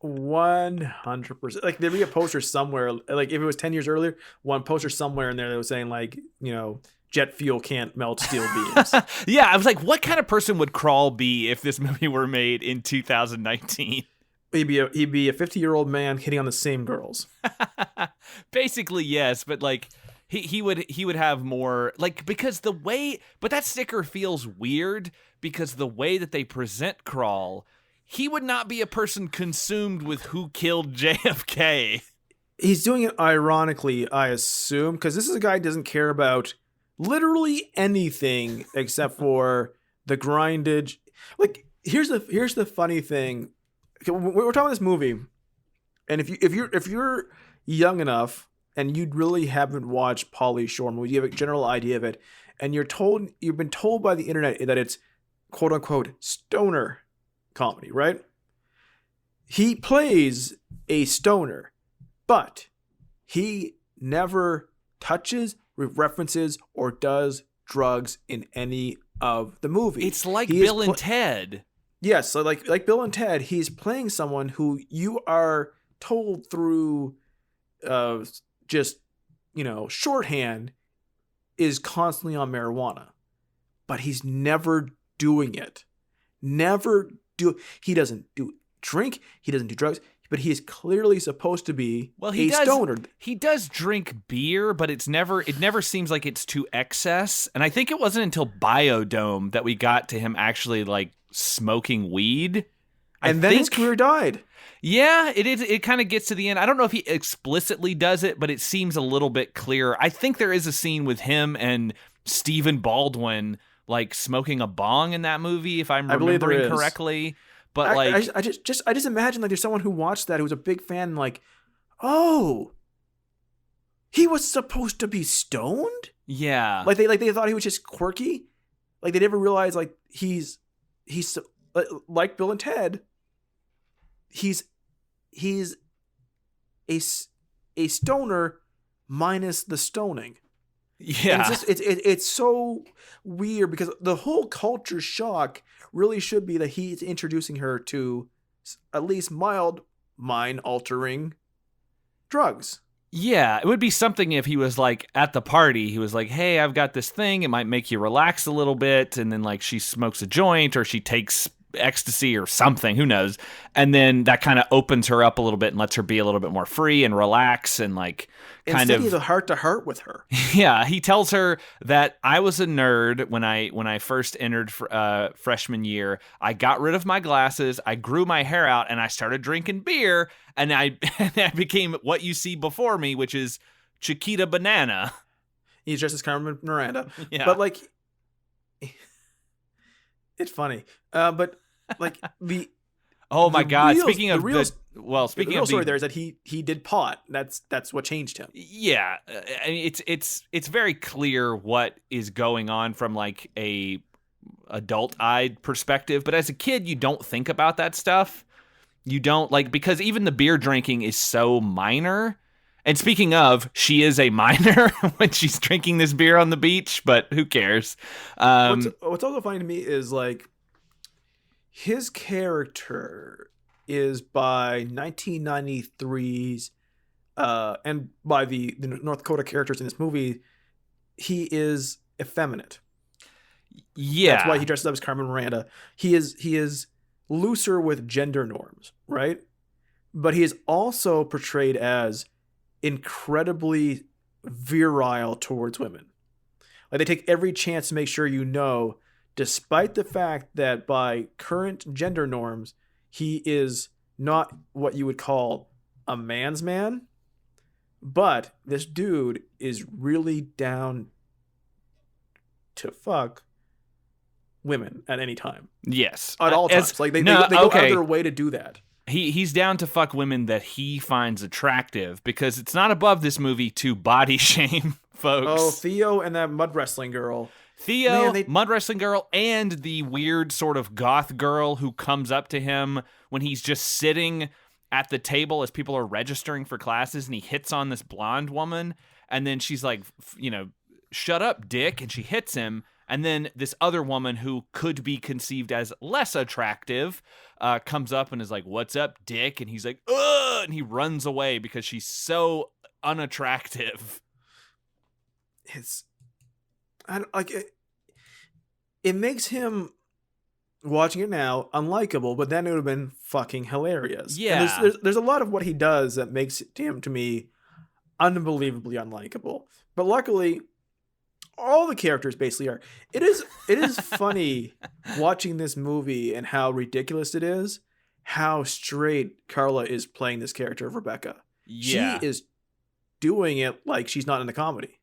Speaker 2: 100%. Like there'd be a poster somewhere. Like if it was 10 years earlier, one poster somewhere in there that was saying like, jet fuel can't melt steel beams.
Speaker 1: Yeah, I was like, what kind of person would Crawl be if this movie were made in 2019?
Speaker 2: He'd be a 50-year-old man hitting on the same girls.
Speaker 1: Basically, yes, but like he would have more like because but that sticker feels weird because the way that they present Crawl, he would not be a person consumed with who killed JFK.
Speaker 2: He's doing it ironically, I assume, because this is a guy who doesn't care about literally anything except for the grindage. Like here's the funny thing. We're talking about this movie, and if you're young enough and you really haven't watched Pauly Shore movies, you have a general idea of it, and you've been told by the internet that it's quote unquote stoner comedy, right? He plays a stoner, but he never touches, references, or does drugs in any of the movie.
Speaker 1: It's like Bill and Ted.
Speaker 2: Yes, so like Bill and Ted, he's playing someone who you are told through just, shorthand is constantly on marijuana. But he's never doing it. He doesn't do drink, he doesn't do drugs, but he is clearly supposed to be stoner.
Speaker 1: He does drink beer, but it never seems like it's to excess. And I think it wasn't until Biodome that we got to him actually like smoking weed.
Speaker 2: And then his career died.
Speaker 1: Yeah, it kind of gets to the end. I don't know if he explicitly does it, but it seems a little bit clearer. I think there is a scene with him and Stephen Baldwin like smoking a bong in that movie, if I'm remembering correctly. But
Speaker 2: I just imagine like there's someone who watched that who was a big fan, like, oh, he was supposed to be stoned?
Speaker 1: Yeah.
Speaker 2: Like they thought he was just quirky. Like they never realized like he's like Bill and Ted. He's a stoner minus the stoning.
Speaker 1: Yeah.
Speaker 2: And it's so weird because the whole culture shock really should be that he's introducing her to at least mild mind-altering drugs.
Speaker 1: Yeah, it would be something if he was like at the party, he was like, hey, I've got this thing, it might make you relax a little bit, and then like she smokes a joint or she takes ecstasy or something, who knows, and then that kind of opens her up a little bit and lets her be a little bit more free and relax and like
Speaker 2: Instead, he's a heart-to-heart with her.
Speaker 1: Yeah, he tells her that I was a nerd when I first entered freshman year. I got rid of my glasses, I grew my hair out, and I started drinking beer, and I became what you see before me, which is Chiquita Banana.
Speaker 2: He's dressed as Carmen Miranda.
Speaker 1: Yeah.
Speaker 2: But like, it's funny. But like the
Speaker 1: oh my God! Speaking of
Speaker 2: the real story there is that he did pot. That's what changed him.
Speaker 1: Yeah, I mean, it's very clear what is going on from like a adult-eyed perspective, but as a kid, you don't think about that stuff. You don't like because even the beer drinking is so minor. And speaking of, she is a minor when she's drinking this beer on the beach, but who cares?
Speaker 2: What's also funny to me is like his character is by 1993's and by the North Dakota characters in this movie, he is effeminate.
Speaker 1: Yeah.
Speaker 2: That's why he dresses up as Carmen Miranda. He is looser with gender norms, right? But he is also portrayed as incredibly virile towards women. Like they take every chance to make sure despite the fact that by current gender norms, he is not what you would call a man's man, but this dude is really down to fuck women at any time.
Speaker 1: Yes.
Speaker 2: At all times. Like they go out of their way to do that.
Speaker 1: He's down to fuck women that he finds attractive because it's not above this movie to body shame folks.
Speaker 2: Oh, Theo and that mud wrestling girl.
Speaker 1: Mud wrestling girl, and the weird sort of goth girl who comes up to him when he's just sitting at the table as people are registering for classes, and he hits on this blonde woman, and then she's like, shut up, dick, and she hits him. And then this other woman who could be conceived as less attractive comes up and is like, what's up, dick? And he's like, ugh! And he runs away because she's so unattractive.
Speaker 2: It makes him, watching it now, unlikable, but then it would have been fucking hilarious.
Speaker 1: Yeah.
Speaker 2: And there's a lot of what he does that makes him, to me, unbelievably unlikable. But luckily, all the characters basically are. It is funny watching this movie and how ridiculous it is, how straight Carla is playing this character of Rebecca.
Speaker 1: Yeah.
Speaker 2: She is doing it like she's not in the comedy.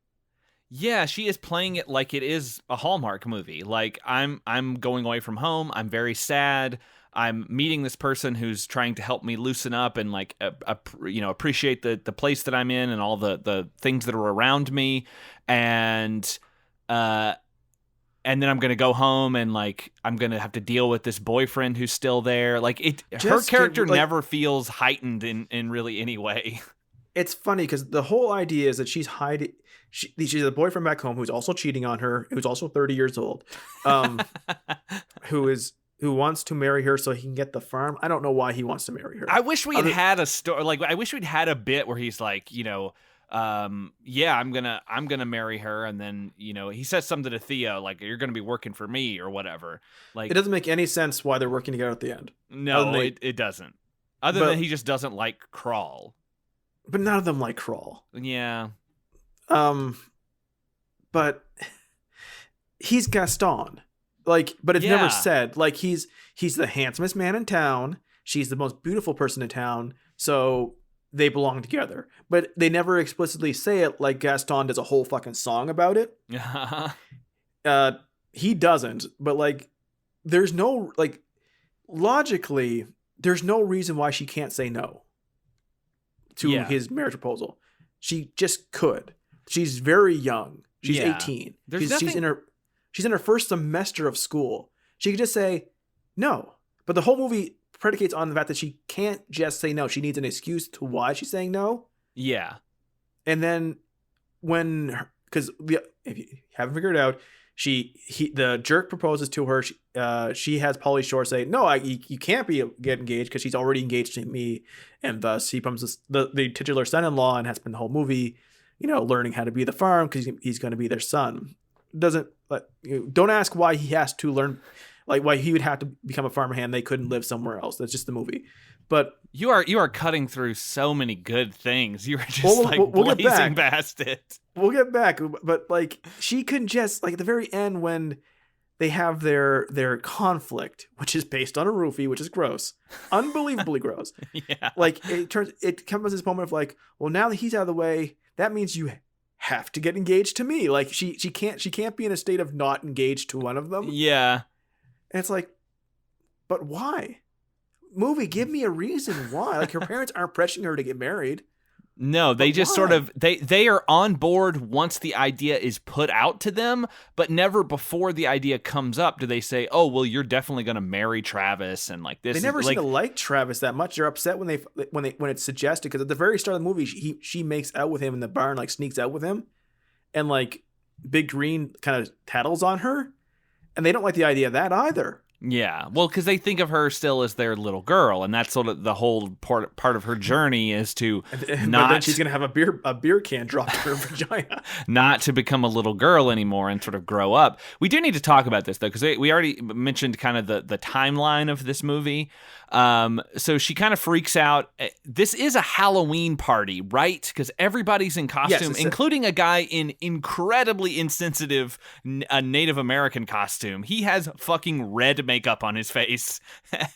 Speaker 1: Yeah, she is playing it like it is a Hallmark movie. Like I'm going away from home. I'm very sad. I'm meeting this person who's trying to help me loosen up and like appreciate the place that I'm in and all the things that are around me, and then I'm gonna go home and like I'm gonna have to deal with this boyfriend who's still there. Like her character never feels heightened in really any way.
Speaker 2: It's funny because the whole idea is that she's hiding. She's a boyfriend back home who's also cheating on her, who's also 30 years old, who wants to marry her so he can get the farm. I don't know why he wants to marry her.
Speaker 1: I wish we had a story. Like I wish we'd had a bit where he's like, yeah, I'm gonna marry her, and then he says something to Theo like, you're gonna be working for me or whatever. Like,
Speaker 2: it doesn't make any sense why they're working together at the end.
Speaker 1: No, it doesn't. Other than he just doesn't like Crawl.
Speaker 2: But none of them like Crawl.
Speaker 1: Yeah.
Speaker 2: But he's Gaston. Like, but it's never said. Like, he's the handsomest man in town. She's the most beautiful person in town. So they belong together. But they never explicitly say it like Gaston does a whole fucking song about it. He doesn't. But like, there's no, like, logically, there's no reason why she can't say no to his marriage proposal. She just could. She's very young. She's 18. She's in her first semester of school. She could just say no. But the whole movie predicates on the fact that she can't just say no. She needs an excuse to why she's saying no.
Speaker 1: Yeah. And
Speaker 2: then because if you haven't figured it out, the jerk proposes to her. She has Pauly Shore say, no, you can't get engaged because she's already engaged to me. And thus he becomes the titular son-in-law and has spent the whole movie, learning how to be the farm because he's going to be their son. Don't ask why he has to learn, like why he would have to become a farmer hand. They couldn't live somewhere else. That's just the movie. But
Speaker 1: you are cutting through so many good things. You're just blazing past it.
Speaker 2: We'll get back, but like she can just like at the very end when they have their conflict, which is based on a roofie, which is gross, unbelievably gross.
Speaker 1: Yeah,
Speaker 2: like it comes to this moment of like, well, now that he's out of the way, that means you have to get engaged to me. Like she can't be in a state of not engaged to one of them.
Speaker 1: Yeah,
Speaker 2: and it's like, but why? Movie, give me a reason why. Like her parents aren't pressuring her to get married.
Speaker 1: No, they just sort of they are on board once the idea is put out to them, but never before the idea comes up do they say, "Oh, well, you're definitely going to marry Travis." And like this,
Speaker 2: they never seem to like Travis that much. They're upset when it's suggested because at the very start of the movie, she makes out with him in the bar and like sneaks out with him, and like Big Green kind of tattles on her, and they don't like the idea of that either.
Speaker 1: Yeah, well, because they think of her still as their little girl, and that's sort of the whole part of her journey is to not.
Speaker 2: But then she's gonna have a beer can dropped in her vagina,
Speaker 1: not to become a little girl anymore and sort of grow up. We do need to talk about this though, because we already mentioned kind of the timeline of this movie. So she kind of freaks out. This is a Halloween party, right? Because everybody's in costume, including a guy in incredibly insensitive Native American costume. He has fucking red makeup on his face.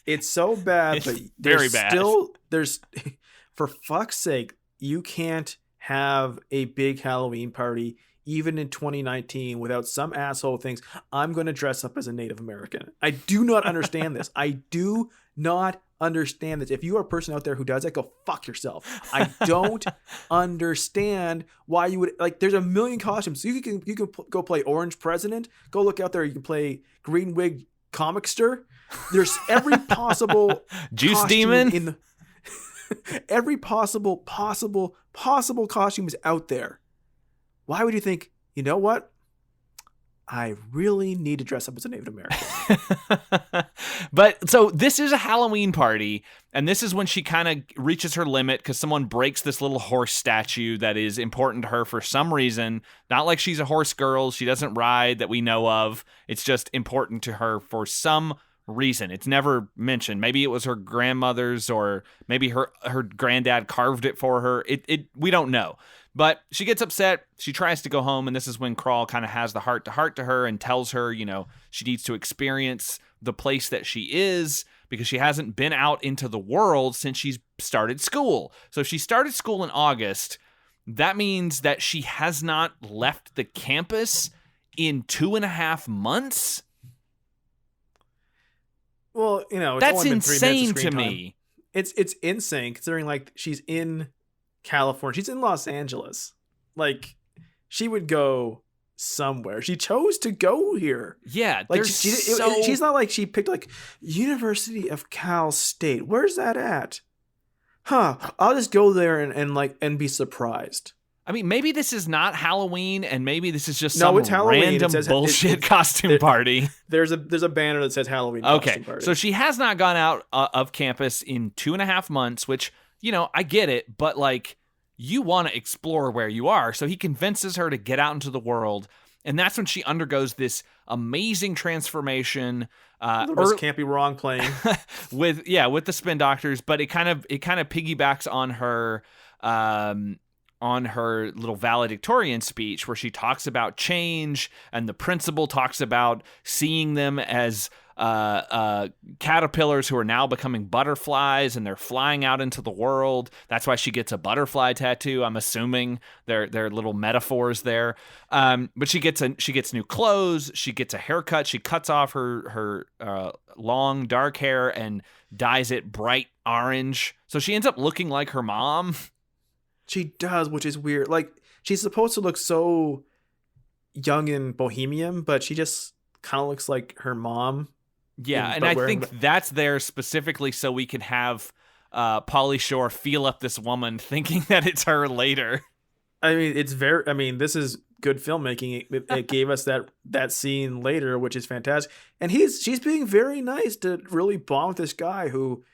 Speaker 2: It's so bad,
Speaker 1: it's
Speaker 2: but
Speaker 1: very bad.
Speaker 2: There's for fuck's sake, you can't have a big Halloween party even in 2019 without some asshole thinks I'm going to dress up as a Native American. I do not understand this. I do not understand this. If you are a person out there who does that, go fuck yourself. I don't understand why you would like. There's a million costumes. So you can go play Orange President. Go look out there. You can play Green Wig Comicster. There's every possible
Speaker 1: Juice Demon
Speaker 2: in the every possible costume is out there. Why would you think, you know what? I really need to dress up as a Native American.
Speaker 1: But so this is a Halloween party, and this is when she kind of reaches her limit because someone breaks this little horse statue that is important to her for some reason. Not like she's a horse girl. She doesn't ride that we know of. It's just important to her for some reason. It's never mentioned. Maybe it was her grandmother's, or maybe her granddad carved it for her. We don't know. But she gets upset. She tries to go home, and this is when Crawl kind of has the heart-to-heart to her and tells her, she needs to experience the place that she is because she hasn't been out into the world since she's started school. So if she started school in August, that means that she has not left the campus in 2.5 months.
Speaker 2: Well, you know, it's
Speaker 1: That's
Speaker 2: only been 3 minutes
Speaker 1: insane
Speaker 2: of
Speaker 1: to
Speaker 2: screen time.
Speaker 1: me.
Speaker 2: It's insane considering like she's in California. She's in Los Angeles. Like she would go somewhere. She chose to go here.
Speaker 1: Yeah,
Speaker 2: Like
Speaker 1: there's
Speaker 2: she's not like she picked like University of Cal State. Where's that at? Huh. I'll just go there and be surprised.
Speaker 1: I mean, maybe this is not Halloween, and maybe this is just
Speaker 2: No,
Speaker 1: some
Speaker 2: it's Halloween.
Speaker 1: random
Speaker 2: It says-
Speaker 1: bullshit costume party.
Speaker 2: There's a banner that says Halloween
Speaker 1: Okay,
Speaker 2: costume party.
Speaker 1: so she has not gone out of campus in 2.5 months, which, you know, I get it, but like, you want to explore where you are. So he convinces her to get out into the world, and that's when she undergoes this amazing transformation.
Speaker 2: Can't be wrong playing
Speaker 1: with the spin doctors, but it kind of piggybacks on her little valedictorian speech where she talks about change, and the principal talks about seeing them as caterpillars who are now becoming butterflies, and they're flying out into the world. That's why she gets a butterfly tattoo. I'm assuming they're little metaphors there. But she gets new clothes. She gets a haircut. She cuts off her long dark hair and dyes it bright orange. So she ends up looking like her mom.
Speaker 2: She does, which is weird. Like, she's supposed to look so young and bohemian, but she just kind of looks like her mom.
Speaker 1: Yeah, and I think that's there specifically so we can have Pauly Shore feel up this woman thinking that it's her later.
Speaker 2: I mean, this is good filmmaking. It gave us that scene later, which is fantastic. And she's being very nice to really bond with this guy who,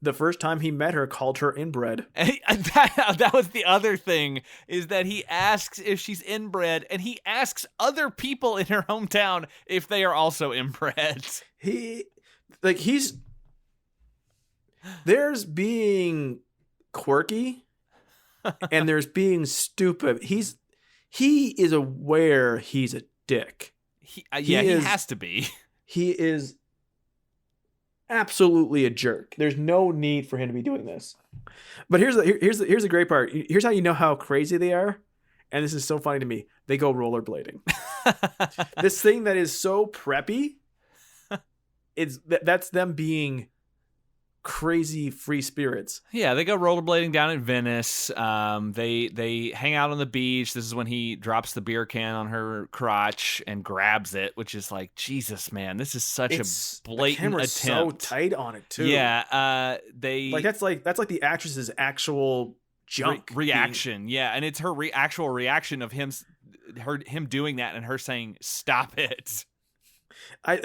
Speaker 2: the first time he met her, called her inbred.
Speaker 1: And that was the other thing, is that he asks if she's inbred, and he asks other people in her hometown if they are also inbred.
Speaker 2: There's being quirky and there's being stupid. He is aware he's a dick.
Speaker 1: He has to be.
Speaker 2: He is absolutely a jerk. There's no need for him to be doing this. But here's the great part. Here's how you know how crazy they are. And this is so funny to me. They go rollerblading. This thing that is so preppy, that's them being crazy free spirits.
Speaker 1: Yeah, they go rollerblading down in Venice. They hang out on the beach. This is when he drops the beer can on her crotch and grabs it, which is like, Jesus, man, this is such a blatant
Speaker 2: the camera's
Speaker 1: attempt.
Speaker 2: so tight on it too.
Speaker 1: Yeah,
Speaker 2: that's like the actress's actual junk
Speaker 1: reaction. Yeah, and it's her actual reaction of him doing that and her saying, "Stop it."
Speaker 2: I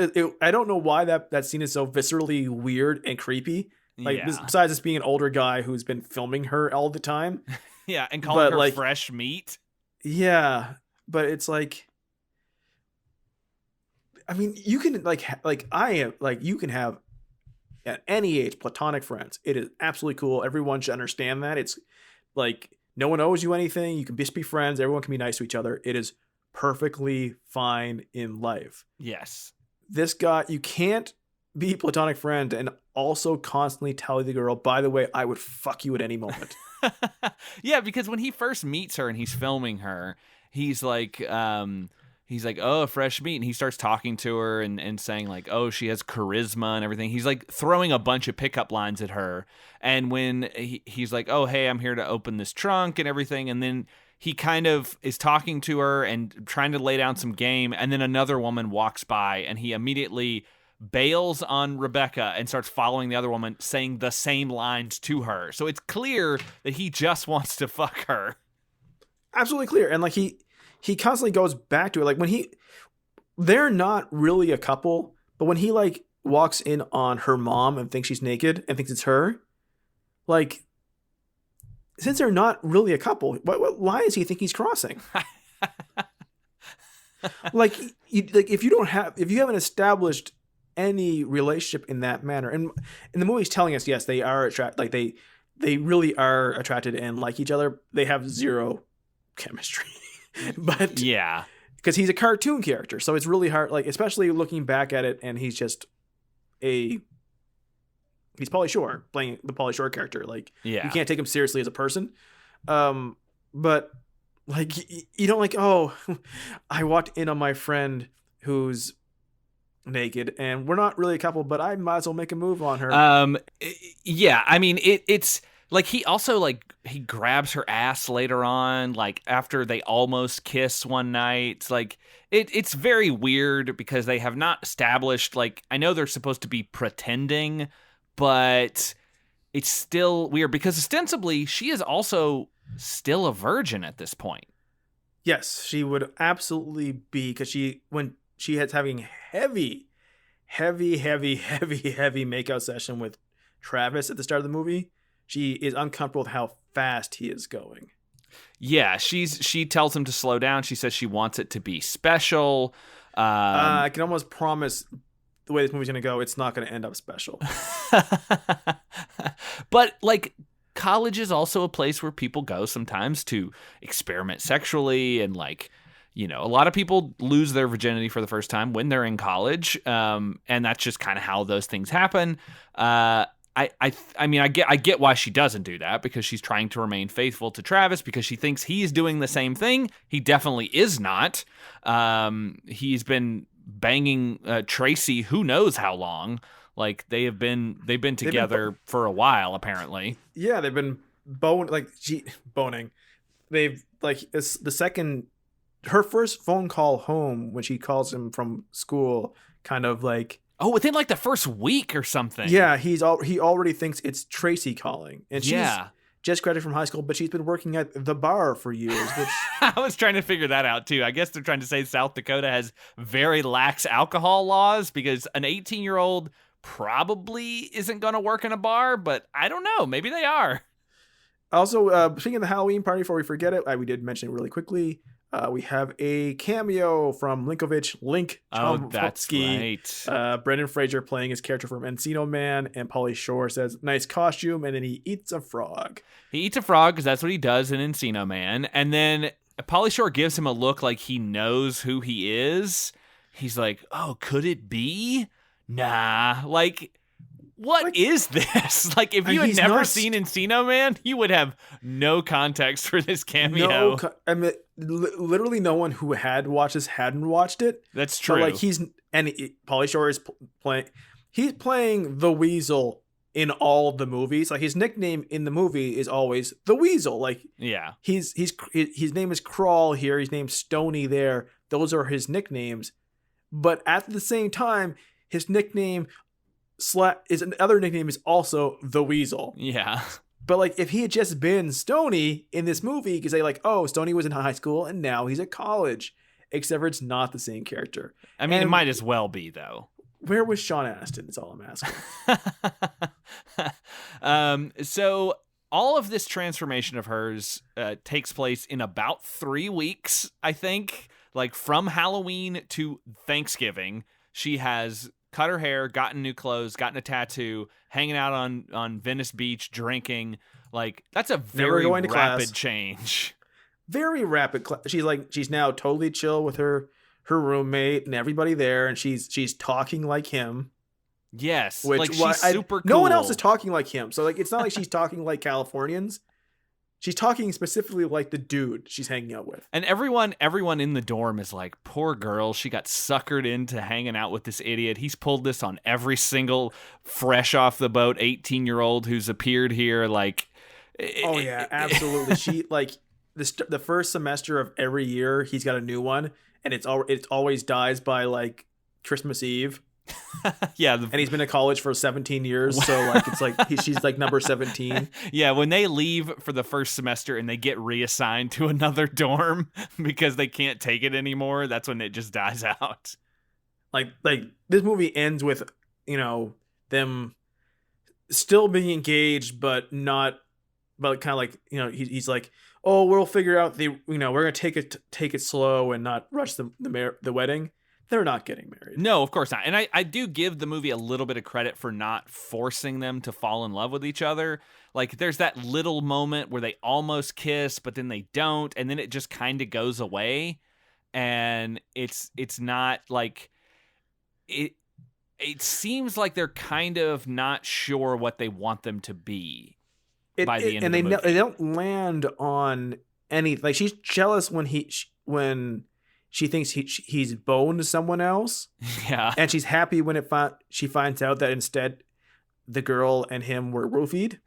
Speaker 2: don't know why that scene is so viscerally weird and creepy. Like, besides this being an older guy who's been filming her all the time.
Speaker 1: Yeah, and calling her fresh meat.
Speaker 2: Yeah, but it's like, I mean, you can you can have at any age platonic friends. It is absolutely cool. Everyone should understand that. It's like, no one owes you anything. You can just be friends. Everyone can be nice to each other. It is perfectly fine in life.
Speaker 1: Yes.
Speaker 2: This guy, you can't be platonic friend and also constantly tell the girl, by the way, I would fuck you at any moment.
Speaker 1: Yeah, because when he first meets her and he's filming her, he's like, oh, fresh meat. And he starts talking to her and saying like, oh, she has charisma and everything. He's like throwing a bunch of pickup lines at her. And when he's like, oh, hey, I'm here to open this trunk and everything. And then he kind of is talking to her and trying to lay down some game. And then another woman walks by and he immediately bails on Rebecca and starts following the other woman, saying the same lines to her. So it's clear that he just wants to fuck her.
Speaker 2: Absolutely clear. And like he constantly goes back to it. Like they're not really a couple, but when he like walks in on her mom and thinks she's naked and thinks it's her, like, since they're not really a couple, what line does he think he's crossing? Like if you haven't established any relationship in that manner, and the movie's telling us, yes, they are attracted, like they really are attracted and like each other. They have zero chemistry, but
Speaker 1: yeah,
Speaker 2: because he's a cartoon character, so it's really hard. Like, especially looking back at it, and he's just he's Pauly Shore playing the Pauly Shore character. Like,
Speaker 1: yeah,
Speaker 2: you can't take him seriously as a person. But like, you don't like, oh, I walked in on my friend who's naked, and we're not really a couple, but I might as well make a move on her.
Speaker 3: Yeah, I mean it's like he also like he grabs her ass later on, like after they almost kiss one night. Like it's very weird because they have not established, like, I know they're supposed to be pretending, but it's still weird because ostensibly she is also still a virgin at this point.
Speaker 2: Yes, she would absolutely be, because when she has having heavy makeout session with Travis at the start of the movie, she is uncomfortable with how fast he is going.
Speaker 3: Yeah, she tells him to slow down. She says she wants it to be special.
Speaker 2: I can almost promise the way this movie's going to go, it's not going to end up special.
Speaker 3: But like, college is also a place where people go sometimes to experiment sexually, and like, you know, a lot of people lose their virginity for the first time when they're in college, and that's just kind of how those things happen. I mean, I get why she doesn't do that, because she's trying to remain faithful to Travis because she thinks he's doing the same thing. He definitely is not. He's been banging Tracy who knows how long. Like they've been together for a while, apparently.
Speaker 2: Yeah, they've been boning. They've like, it's the second, her first phone call home when she calls him from school, kind of like,
Speaker 3: oh, within like the first week or something.
Speaker 2: Yeah, he already thinks it's Tracy calling, and she's
Speaker 3: Yeah.
Speaker 2: just graduated from high school, but she's been working at the bar for years. Which
Speaker 3: I was trying to figure that out too. I guess they're trying to say South Dakota has very lax alcohol laws, because an 18-year-old probably isn't going to work in a bar, but I don't know. Maybe they are.
Speaker 2: Also, speaking of the Halloween party, before we forget it, we did mention it really quickly. We have a cameo from Link
Speaker 3: Oh, that's
Speaker 2: Chomsky.
Speaker 3: right.
Speaker 2: Brendan Fraser playing his character from Encino Man, and Pauly Shore says, "Nice costume," and then he eats a frog.
Speaker 3: He eats a frog because that's what he does in Encino Man. And then Pauly Shore gives him a look like he knows who he is. He's like, oh, could it be? Nah. Like, what is this? Like, if you had never seen Encino Man, you would have no context for this cameo.
Speaker 2: I mean, literally no one who had watched this hadn't watched it.
Speaker 3: That's true.
Speaker 2: But like Pauly Shore is playing the Weasel in all the movies. Like, his nickname in the movie is always the Weasel. Like,
Speaker 3: yeah,
Speaker 2: his name is Crawl here. His name's Stony there. Those are his nicknames. But at the same time, his nickname other nickname is also the Weasel.
Speaker 3: Yeah.
Speaker 2: But like, if he had just been Stony in this movie, you could say like, oh, Stony was in high school and now he's at college. Except for it's not the same character.
Speaker 3: I mean, it might as well be, though.
Speaker 2: Where was Sean Astin? Is all I'm
Speaker 3: asking. So all of this transformation of hers takes place in about 3 weeks, I think. Like, from Halloween to Thanksgiving, she has cut her hair, gotten new clothes, gotten a tattoo, hanging out on Venice Beach, drinking. Like, that's a very rapid change.
Speaker 2: Very rapid. She's now totally chill with her roommate and everybody there, and she's talking like him.
Speaker 3: Yes,
Speaker 2: which
Speaker 3: like, she's super cool.
Speaker 2: No one else is talking like him, so like, it's not like she's talking like Californians. She's talking specifically like the dude she's hanging out with.
Speaker 3: And everyone in the dorm is like, poor girl, she got suckered into hanging out with this idiot. He's pulled this on every single fresh off the boat 18-year-old who's appeared here. Like,
Speaker 2: oh yeah, absolutely. She like the first semester of every year, he's got a new one, and it always dies by like Christmas Eve.
Speaker 3: Yeah,
Speaker 2: and he's been at college for 17 years, so like, it's like she's like number 17.
Speaker 3: Yeah, when they leave for the first semester and they get reassigned to another dorm because they can't take it anymore, that's when it just dies out.
Speaker 2: Like this movie ends with, you know, them still being engaged, but kind of like, you know, he's like, oh, we'll figure out we're gonna take it slow and not rush the wedding. They're not getting married.
Speaker 3: No, of course not. And I do give the movie a little bit of credit for not forcing them to fall in love with each other. Like, there's that little moment where they almost kiss, but then they don't, and then it just kind of goes away. And it's not like it seems like they're kind of not sure what they want them to be by the end of the movie.
Speaker 2: And they don't land on anything. Like, she's jealous when she thinks he's boned someone else.
Speaker 3: Yeah.
Speaker 2: And she's happy when she finds out that instead the girl and him were roofied.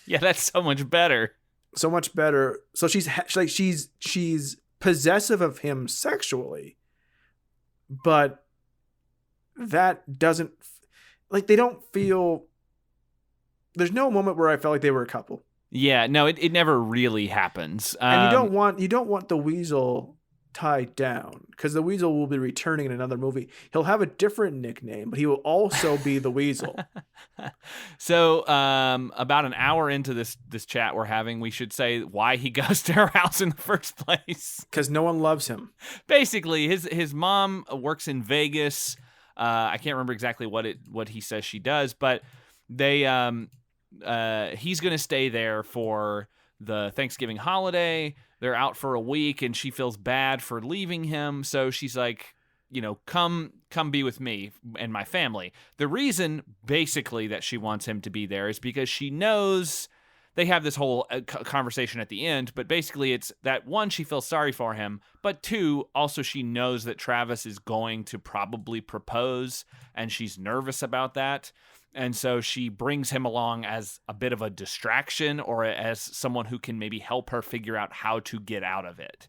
Speaker 3: Yeah, that's so much better.
Speaker 2: So much better. So she's possessive of him sexually, but that doesn't, like, they don't feel, there's no moment where I felt like they were a couple.
Speaker 3: Yeah, no, it never really happens.
Speaker 2: And you don't want the weasel tied down, because the weasel will be returning in another movie. He'll have a different nickname, but he will also be the weasel.
Speaker 3: So about an hour into this chat we're having, we should say why he goes to her house in the first place.
Speaker 2: Because no one loves him.
Speaker 3: Basically, his mom works in Vegas. I can't remember exactly what he says she does, but they he's going to stay there for the Thanksgiving holiday. They're out for a week, and she feels bad for leaving him. So she's like, come be with me and my family. The reason, basically, that she wants him to be there is because she knows they have this whole conversation at the end. But basically, it's that, one, she feels sorry for him. But two, also she knows that Travis is going to probably propose, and she's nervous about that. And so she brings him along as a bit of a distraction, or as someone who can maybe help her figure out how to get out of it.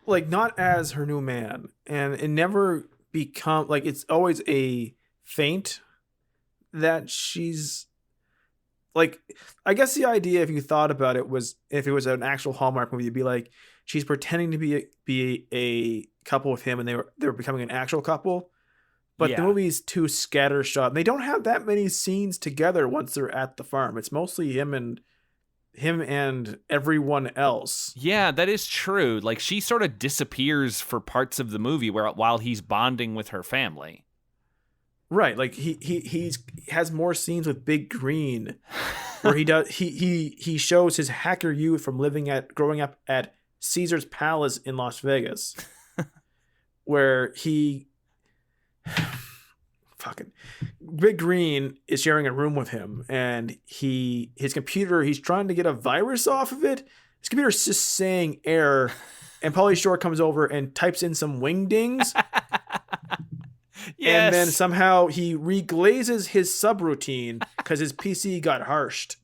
Speaker 2: Like, not as her new man. And it never become, like, it's always a feint that she's, like, I guess the idea, if you thought about it, was if it was an actual Hallmark movie, it'd be like, she's pretending to be a couple with him, and they were becoming an actual couple. But the movie's too scattershot. They don't have that many scenes together once they're at the farm. It's mostly him and everyone else.
Speaker 3: Yeah, that is true. Like, she sort of disappears for parts of the movie while he's bonding with her family.
Speaker 2: Right. Like, he has more scenes with Big Green where he shows his hacker youth from growing up at Caesar's Palace in Las Vegas, where he fucking Big Green is sharing a room with him, and his computer, he's trying to get a virus off of it. His computer's just saying error, and Pauly Shore comes over and types in some wingdings. Yes. And then somehow he reglazes his subroutine because his PC got harshed.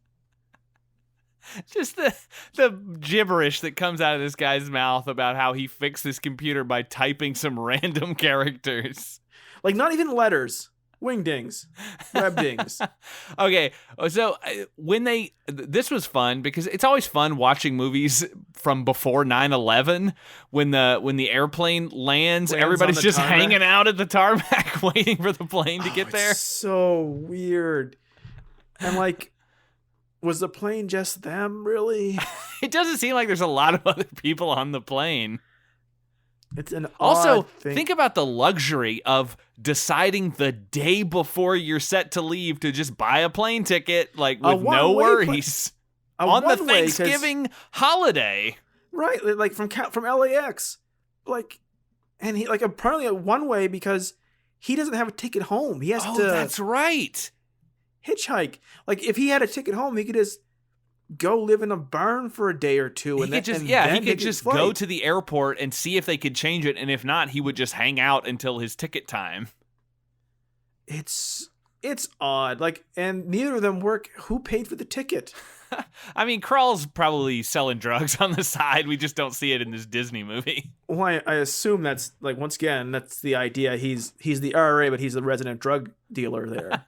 Speaker 3: Just the gibberish that comes out of this guy's mouth about how he fixed his computer by typing some random characters.
Speaker 2: Like, not even letters. Wingdings. Webdings.
Speaker 3: Okay, so this was fun because it's always fun watching movies from before 9/11 when the airplane lands everybody's just tarmac. Hanging out at the tarmac waiting for the plane to get there.
Speaker 2: It's so weird. And, like, was the plane just them, really?
Speaker 3: It doesn't seem like there's a lot of other people on the plane.
Speaker 2: It's an
Speaker 3: also
Speaker 2: odd thing.
Speaker 3: Think about the luxury of deciding the day before you're set to leave to just buy a plane ticket, like, with no worries on the Thanksgiving holiday.
Speaker 2: Right, like from LAX, like, and he, like, apparently a one way because he doesn't have a ticket home. He has to.
Speaker 3: That's right.
Speaker 2: Hitchhike. Like, if he had a ticket home, he could just go live in a barn for a day or two.
Speaker 3: He could just go to the airport and see if they could change it, and if not, he would just hang out until his ticket time.
Speaker 2: It's odd. Like, and neither of them work. Who paid for the ticket?
Speaker 3: I mean, Krull's probably selling drugs on the side. We just don't see it in this Disney movie.
Speaker 2: Well, I assume that's, like, once again, that's the idea. He's the RA, but he's the resident drug dealer there.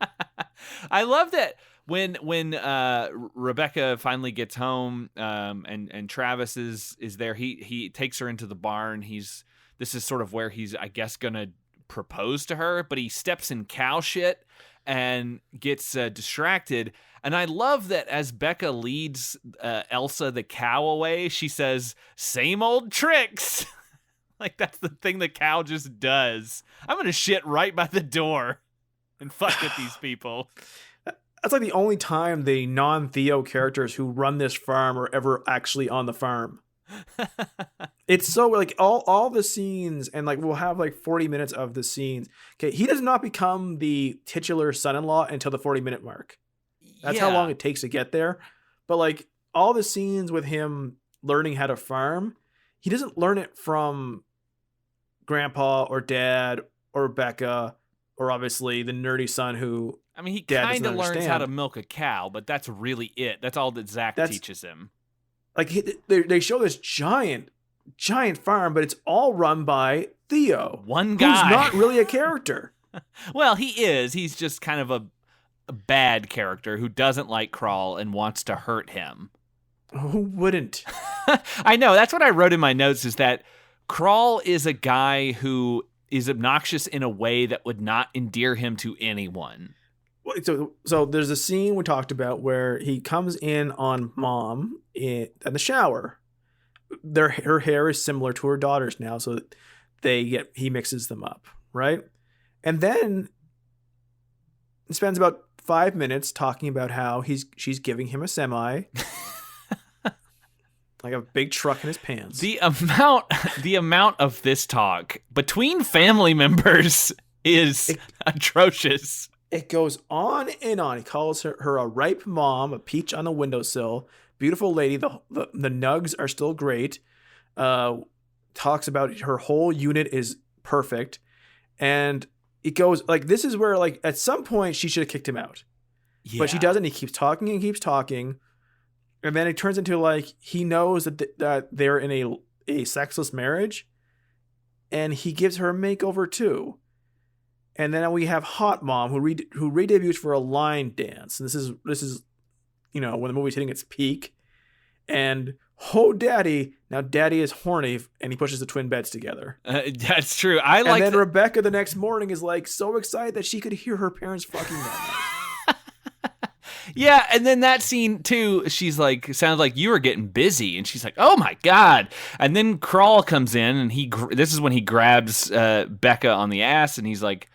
Speaker 3: I love that. When Rebecca finally gets home, and Travis is there, he takes her into the barn. This is sort of where he's, I guess, gonna propose to her, but he steps in cow shit and gets distracted. And I love that as Becca leads Elsa the cow away, she says, "Same old tricks." Like, that's the thing the cow just does. I'm gonna shit right by the door and fuck with these people.
Speaker 2: That's like the only time the non-Theo characters who run this farm are ever actually on the farm. It's so, like, all the scenes, and, like, we'll have like 40 minutes of the scenes. Okay, he does not become the titular son-in-law until the 40-minute mark. That's how long it takes to get there. But, like, all the scenes with him learning how to farm he doesn't learn it from grandpa or dad or Rebecca or obviously the nerdy son who
Speaker 3: I mean, he
Speaker 2: Dad
Speaker 3: kind
Speaker 2: doesn't
Speaker 3: of learns how
Speaker 2: understand.
Speaker 3: to milk a cow, but that's really it. That's all that Zach teaches him.
Speaker 2: Like they show this giant farm, but it's all run by Theo,
Speaker 3: one guy
Speaker 2: who's not really a character.
Speaker 3: Well, he is. He's just kind of a bad character who doesn't like Crawl and wants to hurt him.
Speaker 2: Who wouldn't?
Speaker 3: I know. That's what I wrote in my notes, is that Crawl is a guy who is obnoxious in a way that would not endear him to anyone.
Speaker 2: So there's a scene we talked about where he comes in on Mom in the shower. Her hair is similar to her daughter's now, so he mixes them up, right? And then he spends about 5 minutes talking about how she's giving him a semi, like a big truck in his pants.
Speaker 3: The amount of this talk between family members is atrocious.
Speaker 2: It goes on and on. He calls her a ripe mom, a peach on the windowsill, beautiful lady. The nugs are still great. Talks about her whole unit is perfect. And it goes like, this is where like at some point she should have kicked him out. Yeah. But she doesn't. He keeps talking and keeps talking. And then it turns into like he knows that they're in a sexless marriage. And he gives her a makeover too. And then we have Hot Mom who re-debuts for a line dance. And this is when the movie's hitting its peak. And Daddy, now Daddy is horny and he pushes the twin beds together.
Speaker 3: That's true.
Speaker 2: And then Rebecca the next morning is like so excited that she could hear her parents fucking that night.
Speaker 3: Yeah, and then that scene too, she's like, sounds like you were getting busy, and she's like, oh my God. And then Crawl comes in, and this is when he grabs Becca on the ass, and he's like,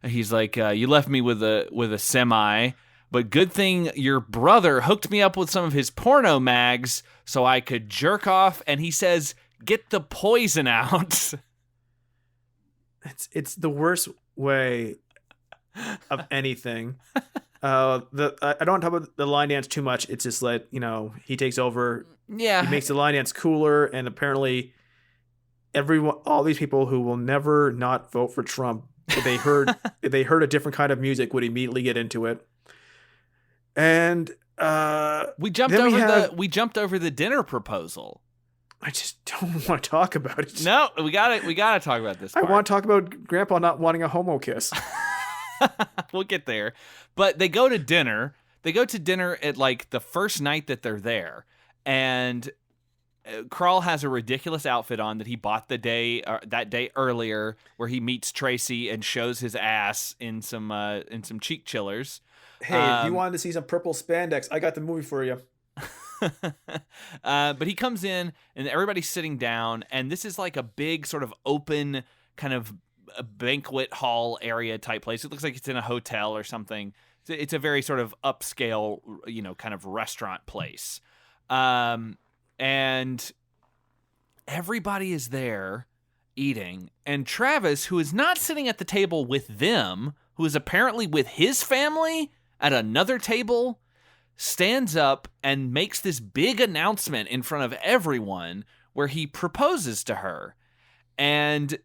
Speaker 3: you left me with a semi, but good thing your brother hooked me up with some of his porno mags so I could jerk off, and he says, get the poison out.
Speaker 2: It's the worst way of anything. I don't want to talk about the line dance too much. It's just like, he takes over.
Speaker 3: Yeah.
Speaker 2: He makes the line dance cooler, and apparently all these people who will never not vote for Trump, if they heard a different kind of music, would immediately get into it. And
Speaker 3: we jumped over the dinner proposal.
Speaker 2: I just don't want to talk about it.
Speaker 3: No, we gotta talk about this part.
Speaker 2: I want to talk about Grandpa not wanting a homo kiss.
Speaker 3: We'll get there. But they go to dinner. They go to dinner at like the first night that they're there. And Crawl has a ridiculous outfit on that he bought that day earlier, where he meets Tracy and shows his ass in some cheek chillers.
Speaker 2: Hey, if you wanted to see some purple spandex, I got the movie for you.
Speaker 3: But he comes in and everybody's sitting down, and this is like a big sort of open kind of a banquet hall area type place. It looks like it's in a hotel or something. It's a very sort of upscale, kind of restaurant place. And everybody is there eating. And Travis, who is not sitting at the table with them, who is apparently with his family at another table, stands up and makes this big announcement in front of everyone where he proposes to her. And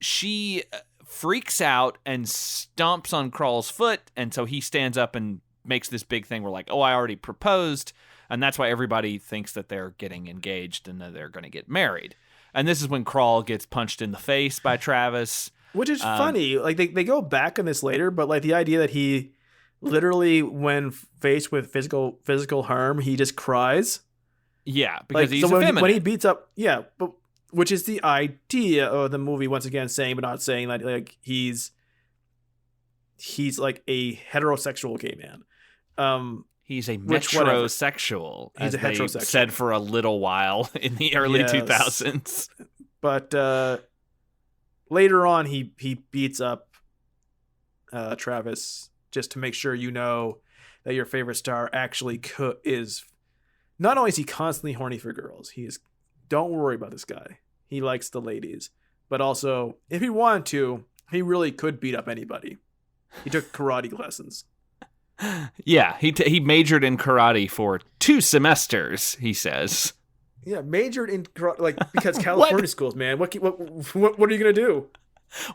Speaker 3: she freaks out and stomps on Crawl's foot, and so he stands up and makes this big thing where like, oh, I already proposed, and that's why everybody thinks that they're getting engaged and that they're going to get married. And this is when Crawl gets punched in the face by Travis.
Speaker 2: Which is funny. Like they go back on this later, but like the idea that he literally, when faced with physical harm, he just cries.
Speaker 3: Yeah, because he's
Speaker 2: effeminate. When he beats up, yeah, but which is the idea of the movie, once again, saying but not saying that like he's like a heterosexual gay man.
Speaker 3: He's a metrosexual.
Speaker 2: He's a heterosexual.
Speaker 3: Said for a little while in the early 2000s.
Speaker 2: But later on, he beats up Travis just to make sure you know that your favorite star actually is. Not only is he constantly horny for girls, don't worry about this guy. He likes the ladies. But also, if he wanted to, he really could beat up anybody. He took karate lessons.
Speaker 3: Yeah, he majored in karate for 2 semesters, he says.
Speaker 2: Yeah, majored in because California schools, man. What are you gonna do?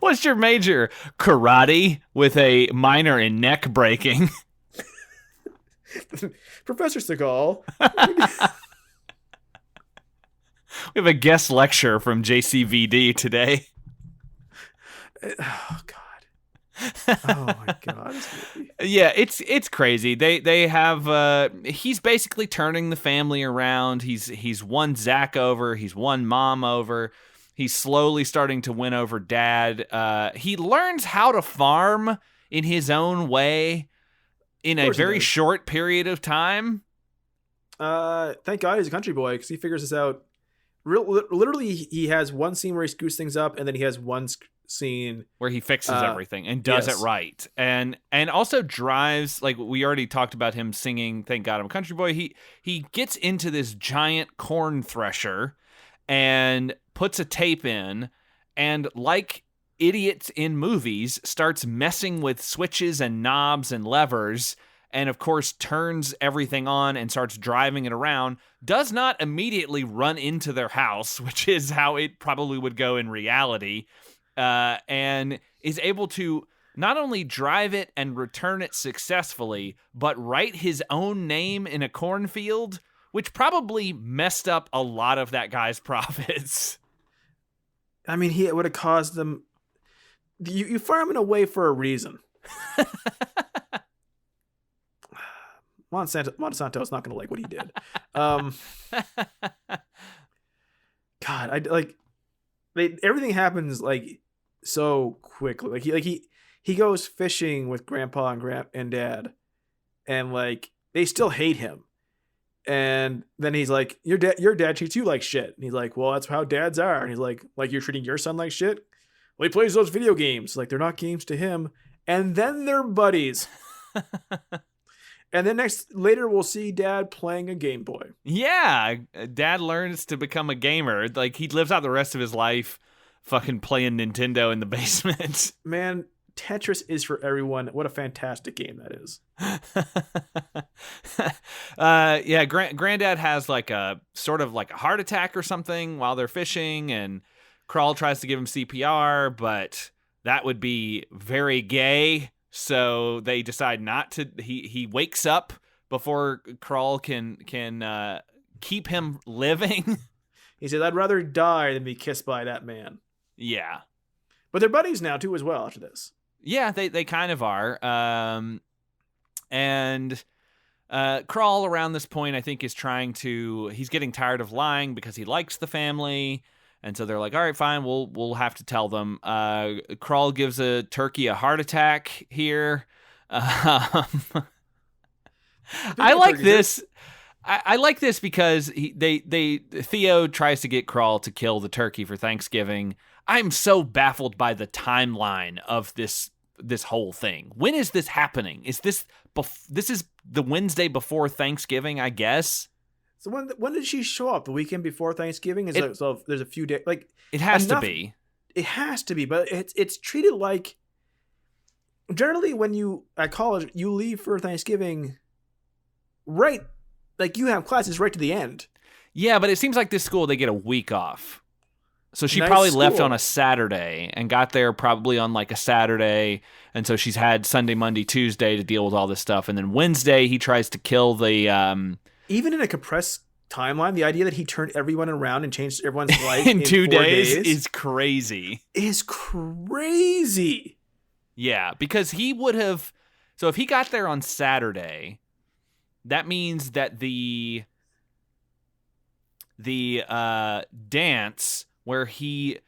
Speaker 3: What's your major? Karate with a minor in neck breaking.
Speaker 2: Professor Seagal.
Speaker 3: We have a guest lecture from JCVD today.
Speaker 2: Oh God. Oh my God.
Speaker 3: Yeah, it's crazy. They have he's basically turning the family around. He's won Zach over. He's won Mom over. He's slowly starting to win over Dad. He learns how to farm in his own way in a very short period of time.
Speaker 2: Thank God he's a country boy because he figures this out. Literally, he has one scene where he screws things up, and then he has one scene
Speaker 3: where he fixes everything and does it right, and also drives, like we already talked about him singing "Thank God I'm a Country Boy." He gets into this giant corn thresher and puts a tape in, and like idiots in movies, starts messing with switches and knobs and levers, and of course turns everything on and starts driving it around. Does not immediately run into their house, which is how it probably would go in reality, and is able to not only drive it and return it successfully, but write his own name in a cornfield, which probably messed up a lot of that guy's profits.
Speaker 2: I mean, it would have caused them... You fire him in a way for a reason. Monsanto's not going to like what he did. God, everything happens like so quickly. He goes fishing with Grandpa and Dad, and like they still hate him. And then he's like, your dad treats you like shit. And he's like, well, that's how dads are. And he's like you're treating your son like shit? Well, he plays those video games. Like, they're not games to him. And then they're buddies. And then later we'll see Dad playing a Game Boy.
Speaker 3: Yeah, Dad learns to become a gamer. Like, he lives out the rest of his life fucking playing Nintendo in the basement.
Speaker 2: Man, Tetris is for everyone. What a fantastic game that is.
Speaker 3: Yeah, Granddad has like a sort of like a heart attack or something while they're fishing, and Crawl tries to give him CPR, but that would be very gay. So they decide not to. He wakes up before Crawl can keep him living.
Speaker 2: He says, "I'd rather die than be kissed by that man."
Speaker 3: Yeah,
Speaker 2: but they're buddies now too, as well. After this,
Speaker 3: yeah, they kind of are. And Crawl around this point, I think, is he's getting tired of lying because he likes the family. And so they're like, all right, fine, we'll have to tell them. Crawl gives a turkey a heart attack here. I like this. I like this because Theo tries to get Crawl to kill the turkey for Thanksgiving. I'm so baffled by the timeline of this whole thing. When is this happening? Is this is the Wednesday before Thanksgiving, I guess?
Speaker 2: So when did she show up? The weekend before Thanksgiving? So there's a few days. Like,
Speaker 3: it has to be.
Speaker 2: It has to be, but it's treated like, generally when you at college you leave for Thanksgiving, right? Like, you have classes right to the end.
Speaker 3: Yeah, but it seems like this school they get a week off. So she
Speaker 2: Nice
Speaker 3: probably
Speaker 2: school.
Speaker 3: left on a Saturday and got there probably on like a Saturday, and so she's had Sunday, Monday, Tuesday to deal with all this stuff, and then Wednesday he tries to kill the.
Speaker 2: Even in a compressed timeline, the idea that he turned everyone around and changed everyone's life
Speaker 3: in 2
Speaker 2: 4
Speaker 3: days is crazy.
Speaker 2: Is crazy.
Speaker 3: Yeah, because he would have. So if he got there on Saturday, that means that the dance where he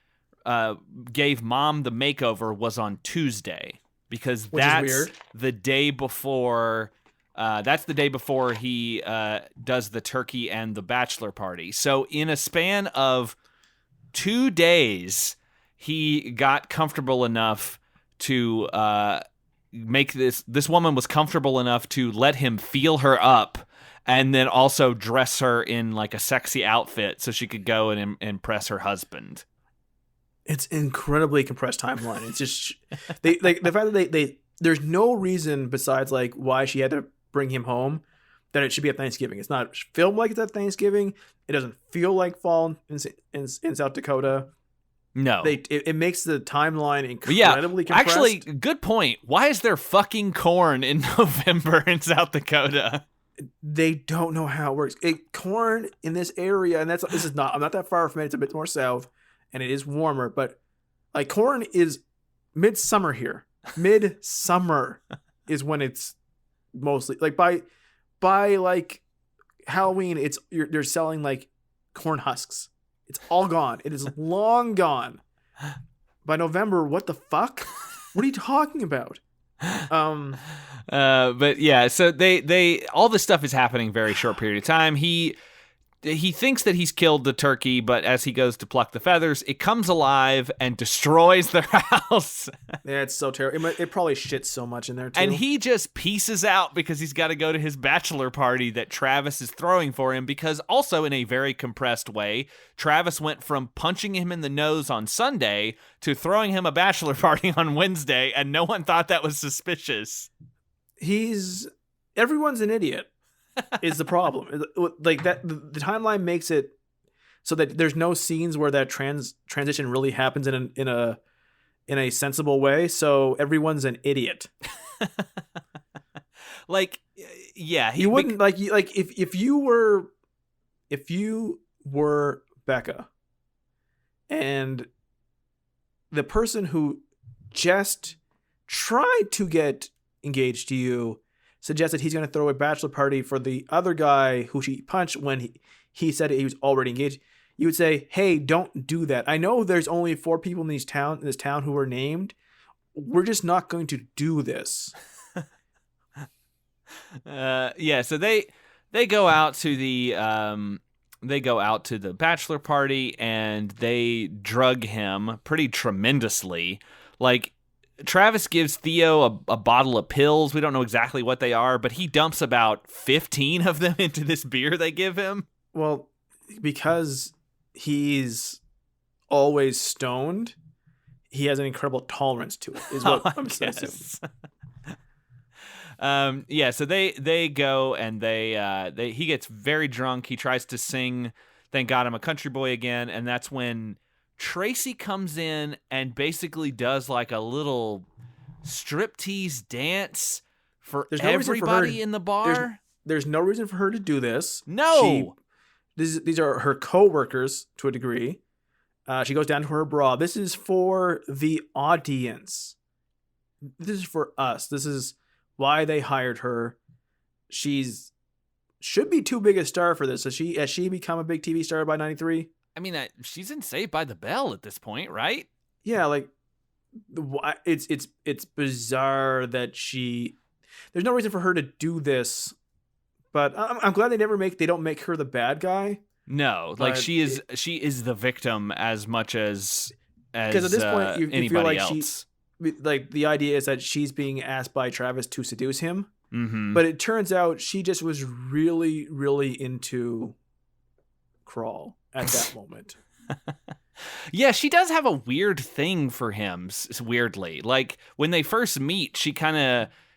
Speaker 3: gave Mom the makeover was on Tuesday, because that's
Speaker 2: weird.
Speaker 3: the day before. That's the day before he does the turkey and the bachelor party. So in a span of 2 days, he got comfortable enough to make this woman was comfortable enough to let him feel her up, and then also dress her in like a sexy outfit so she could go and impress her husband.
Speaker 2: It's incredibly compressed timeline. It's just the fact that they there's no reason besides like why she had to bring him home that it should be at Thanksgiving. It's not filmed like it's at Thanksgiving. It doesn't feel like fall in South Dakota.
Speaker 3: No.
Speaker 2: It makes the timeline incredibly compressed.
Speaker 3: Actually, good point. Why is there fucking corn in November in South Dakota?
Speaker 2: They don't know how it works. Corn in this area, and I'm not that far from it. It's a bit more south, and it is warmer, but like corn is midsummer here. Midsummer is when it's mostly like by like Halloween, they're selling like corn husks. It's all gone. It is long gone. By November, what the fuck? What are you talking about?
Speaker 3: But yeah, so they all this stuff is happening very short period of time. He thinks that he's killed the turkey, but as he goes to pluck the feathers, it comes alive and destroys their house.
Speaker 2: Yeah, it's so terrible. It probably shits so much in there too.
Speaker 3: And he just pieces out because he's got to go to his bachelor party that Travis is throwing for him, because also in a very compressed way, Travis went from punching him in the nose on Sunday to throwing him a bachelor party on Wednesday, and no one thought that was suspicious.
Speaker 2: Everyone's an idiot. Is the problem. Like that the timeline makes it so that there's no scenes where that transition really happens in a sensible way, so everyone's an idiot.
Speaker 3: Like, yeah,
Speaker 2: you wouldn't if you were Becca and the person who just tried to get engaged to you suggested he's going to throw a bachelor party for the other guy who she punched when he said he was already engaged, you would say, hey, don't do that. I know there's only 4 people in this town who are named. We're just not going to do this.
Speaker 3: Yeah, so they go out to the bachelor party and they drug him pretty tremendously. Like, Travis gives Theo a bottle of pills. We don't know exactly what they are, but he dumps about 15 of them into this beer they give him.
Speaker 2: Well, because he's always stoned, he has an incredible tolerance to it, is what I'm assuming.
Speaker 3: Yeah, so they go and he gets very drunk. He tries to sing Thank God I'm a Country Boy again, and that's when Tracy comes in and basically does like a little striptease dance for everybody in the bar.
Speaker 2: There's no reason for her to do this.
Speaker 3: No.
Speaker 2: These are her co-workers to a degree. She goes down to her bra. This is for the audience. This is for us. This is why they hired her. Should be too big a star for this. Has she become a big TV star by 93?
Speaker 3: I mean, she's in Saved by the Bell at this point, right?
Speaker 2: Yeah, like it's bizarre that there's no reason for her to do this, but I'm glad they don't make her the bad guy.
Speaker 3: No, like she is the victim as much as
Speaker 2: because at this point you feel like
Speaker 3: else.
Speaker 2: Like the idea is that she's being asked by Travis to seduce him,
Speaker 3: mm-hmm.
Speaker 2: but it turns out she just was really, really into Crawl at that moment.
Speaker 3: Yeah, she does have a weird thing for him, weirdly. Like, when they first meet,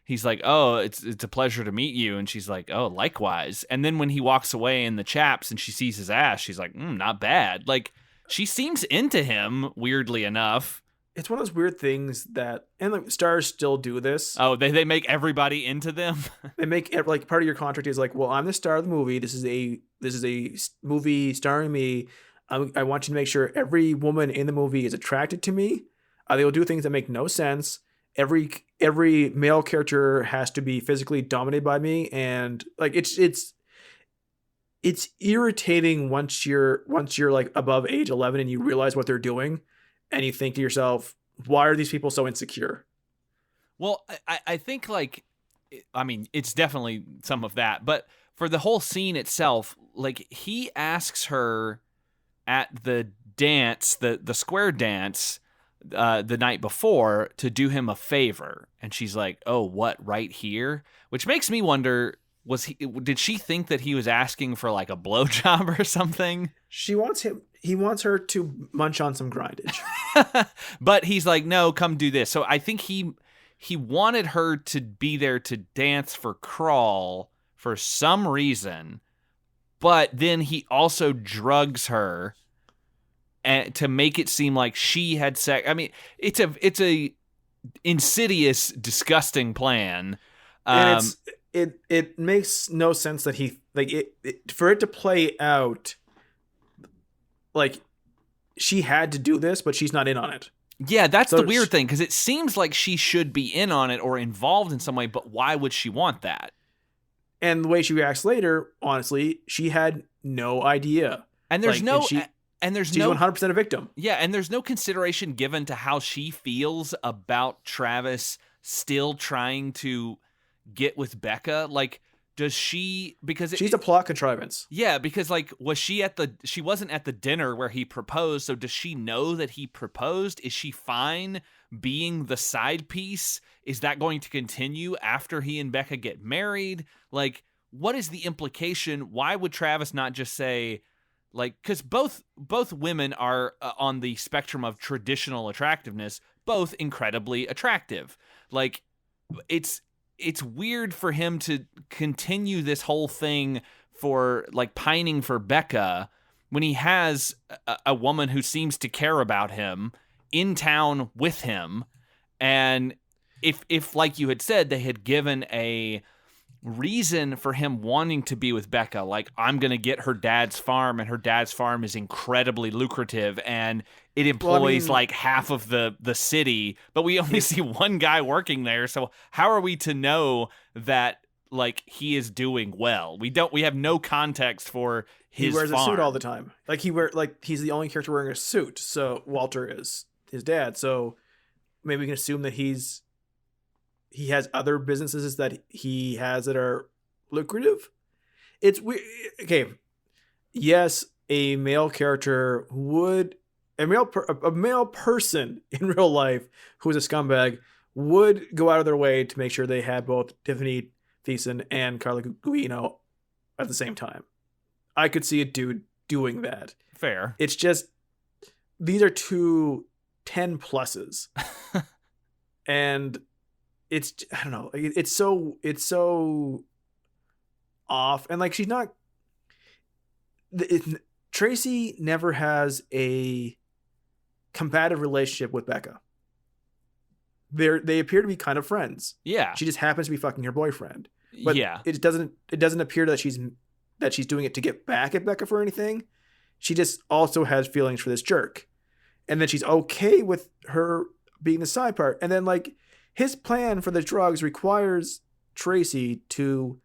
Speaker 3: he's like, oh, it's a pleasure to meet you. And she's like, oh, likewise. And then when he walks away in the chaps and she sees his ass, she's like, not bad. Like, she seems into him, weirdly enough.
Speaker 2: It's one of those weird things that, and like stars still do this.
Speaker 3: Oh, they make everybody into them?
Speaker 2: They make, like, part of your contract is like, well, I'm the star of the movie. This is a movie starring me. I want you to make sure every woman in the movie is attracted to me. They will do things that make no sense. Every male character has to be physically dominated by me, and like it's irritating once you're like above age 11 and you realize what they're doing, and you think to yourself, why are these people so insecure?
Speaker 3: Well, I think, like, I mean, it's definitely some of that, but for the whole scene itself, like, he asks her at the dance, the square dance, the night before, to do him a favor, and she's like, "Oh, what? Right here?" Which makes me wonder: did she think that he was asking for like a blowjob or something?
Speaker 2: He wants her to munch on some grindage,
Speaker 3: but he's like, "No, come do this." So I think he wanted her to be there to dance for Crawl for some reason, but then he also drugs her and to make it seem like she had sex. I mean, it's a insidious, disgusting plan.
Speaker 2: And it makes no sense that he like it for it to play out like she had to do this, but she's not in on it.
Speaker 3: Yeah, that's the weird thing, because it seems like she should be in on it or involved in some way, but why would she want that?
Speaker 2: And the way she reacts later, honestly, she had no idea.
Speaker 3: And there's she's
Speaker 2: 100% a victim.
Speaker 3: Yeah, and there's no consideration given to how she feels about Travis still trying to get with Becca. Like, does she, because
Speaker 2: she's a plot contrivance.
Speaker 3: Yeah, because like, she wasn't at the dinner where he proposed, so does she know that he proposed? Is she fine being the side piece? Is that going to continue after he and Becca get married? Like, what is the implication? Why would Travis not just say, like, because both women are on the spectrum of traditional attractiveness, both incredibly attractive. Like, it's weird for him to continue this whole thing for like pining for Becca when he has a woman who seems to care about him in town with him. And if like you had said, they had given a reason for him wanting to be with Becca, like, I'm going to get her dad's farm, and her dad's farm is incredibly lucrative and it employs like half of the city, but we only see one guy working there. So how are we to know that like he is doing well? We have no context for his
Speaker 2: He wears
Speaker 3: farm.
Speaker 2: a suit all the time. Like he's the only character wearing a suit. So Walter is his dad. So maybe we can assume that he has other businesses that he has that are lucrative. It's weird. Okay. Yes, a male character a male person in real life who is a scumbag would go out of their way to make sure they had both Tiffany Thiessen and Carla Gugino at the same time. I could see a dude doing that.
Speaker 3: Fair.
Speaker 2: It's just, these are two 10 pluses. And it's, I don't know, it's so off. And like, she's not, Tracy never has a combative relationship with Becca. They appear to be kind of friends.
Speaker 3: Yeah.
Speaker 2: She just happens to be fucking her boyfriend. But
Speaker 3: yeah.
Speaker 2: it doesn't appear that she's doing it to get back at Becca for anything. She just also has feelings for this jerk. And then she's okay with her being the side part. And then like, his plan for the drugs requires Tracy to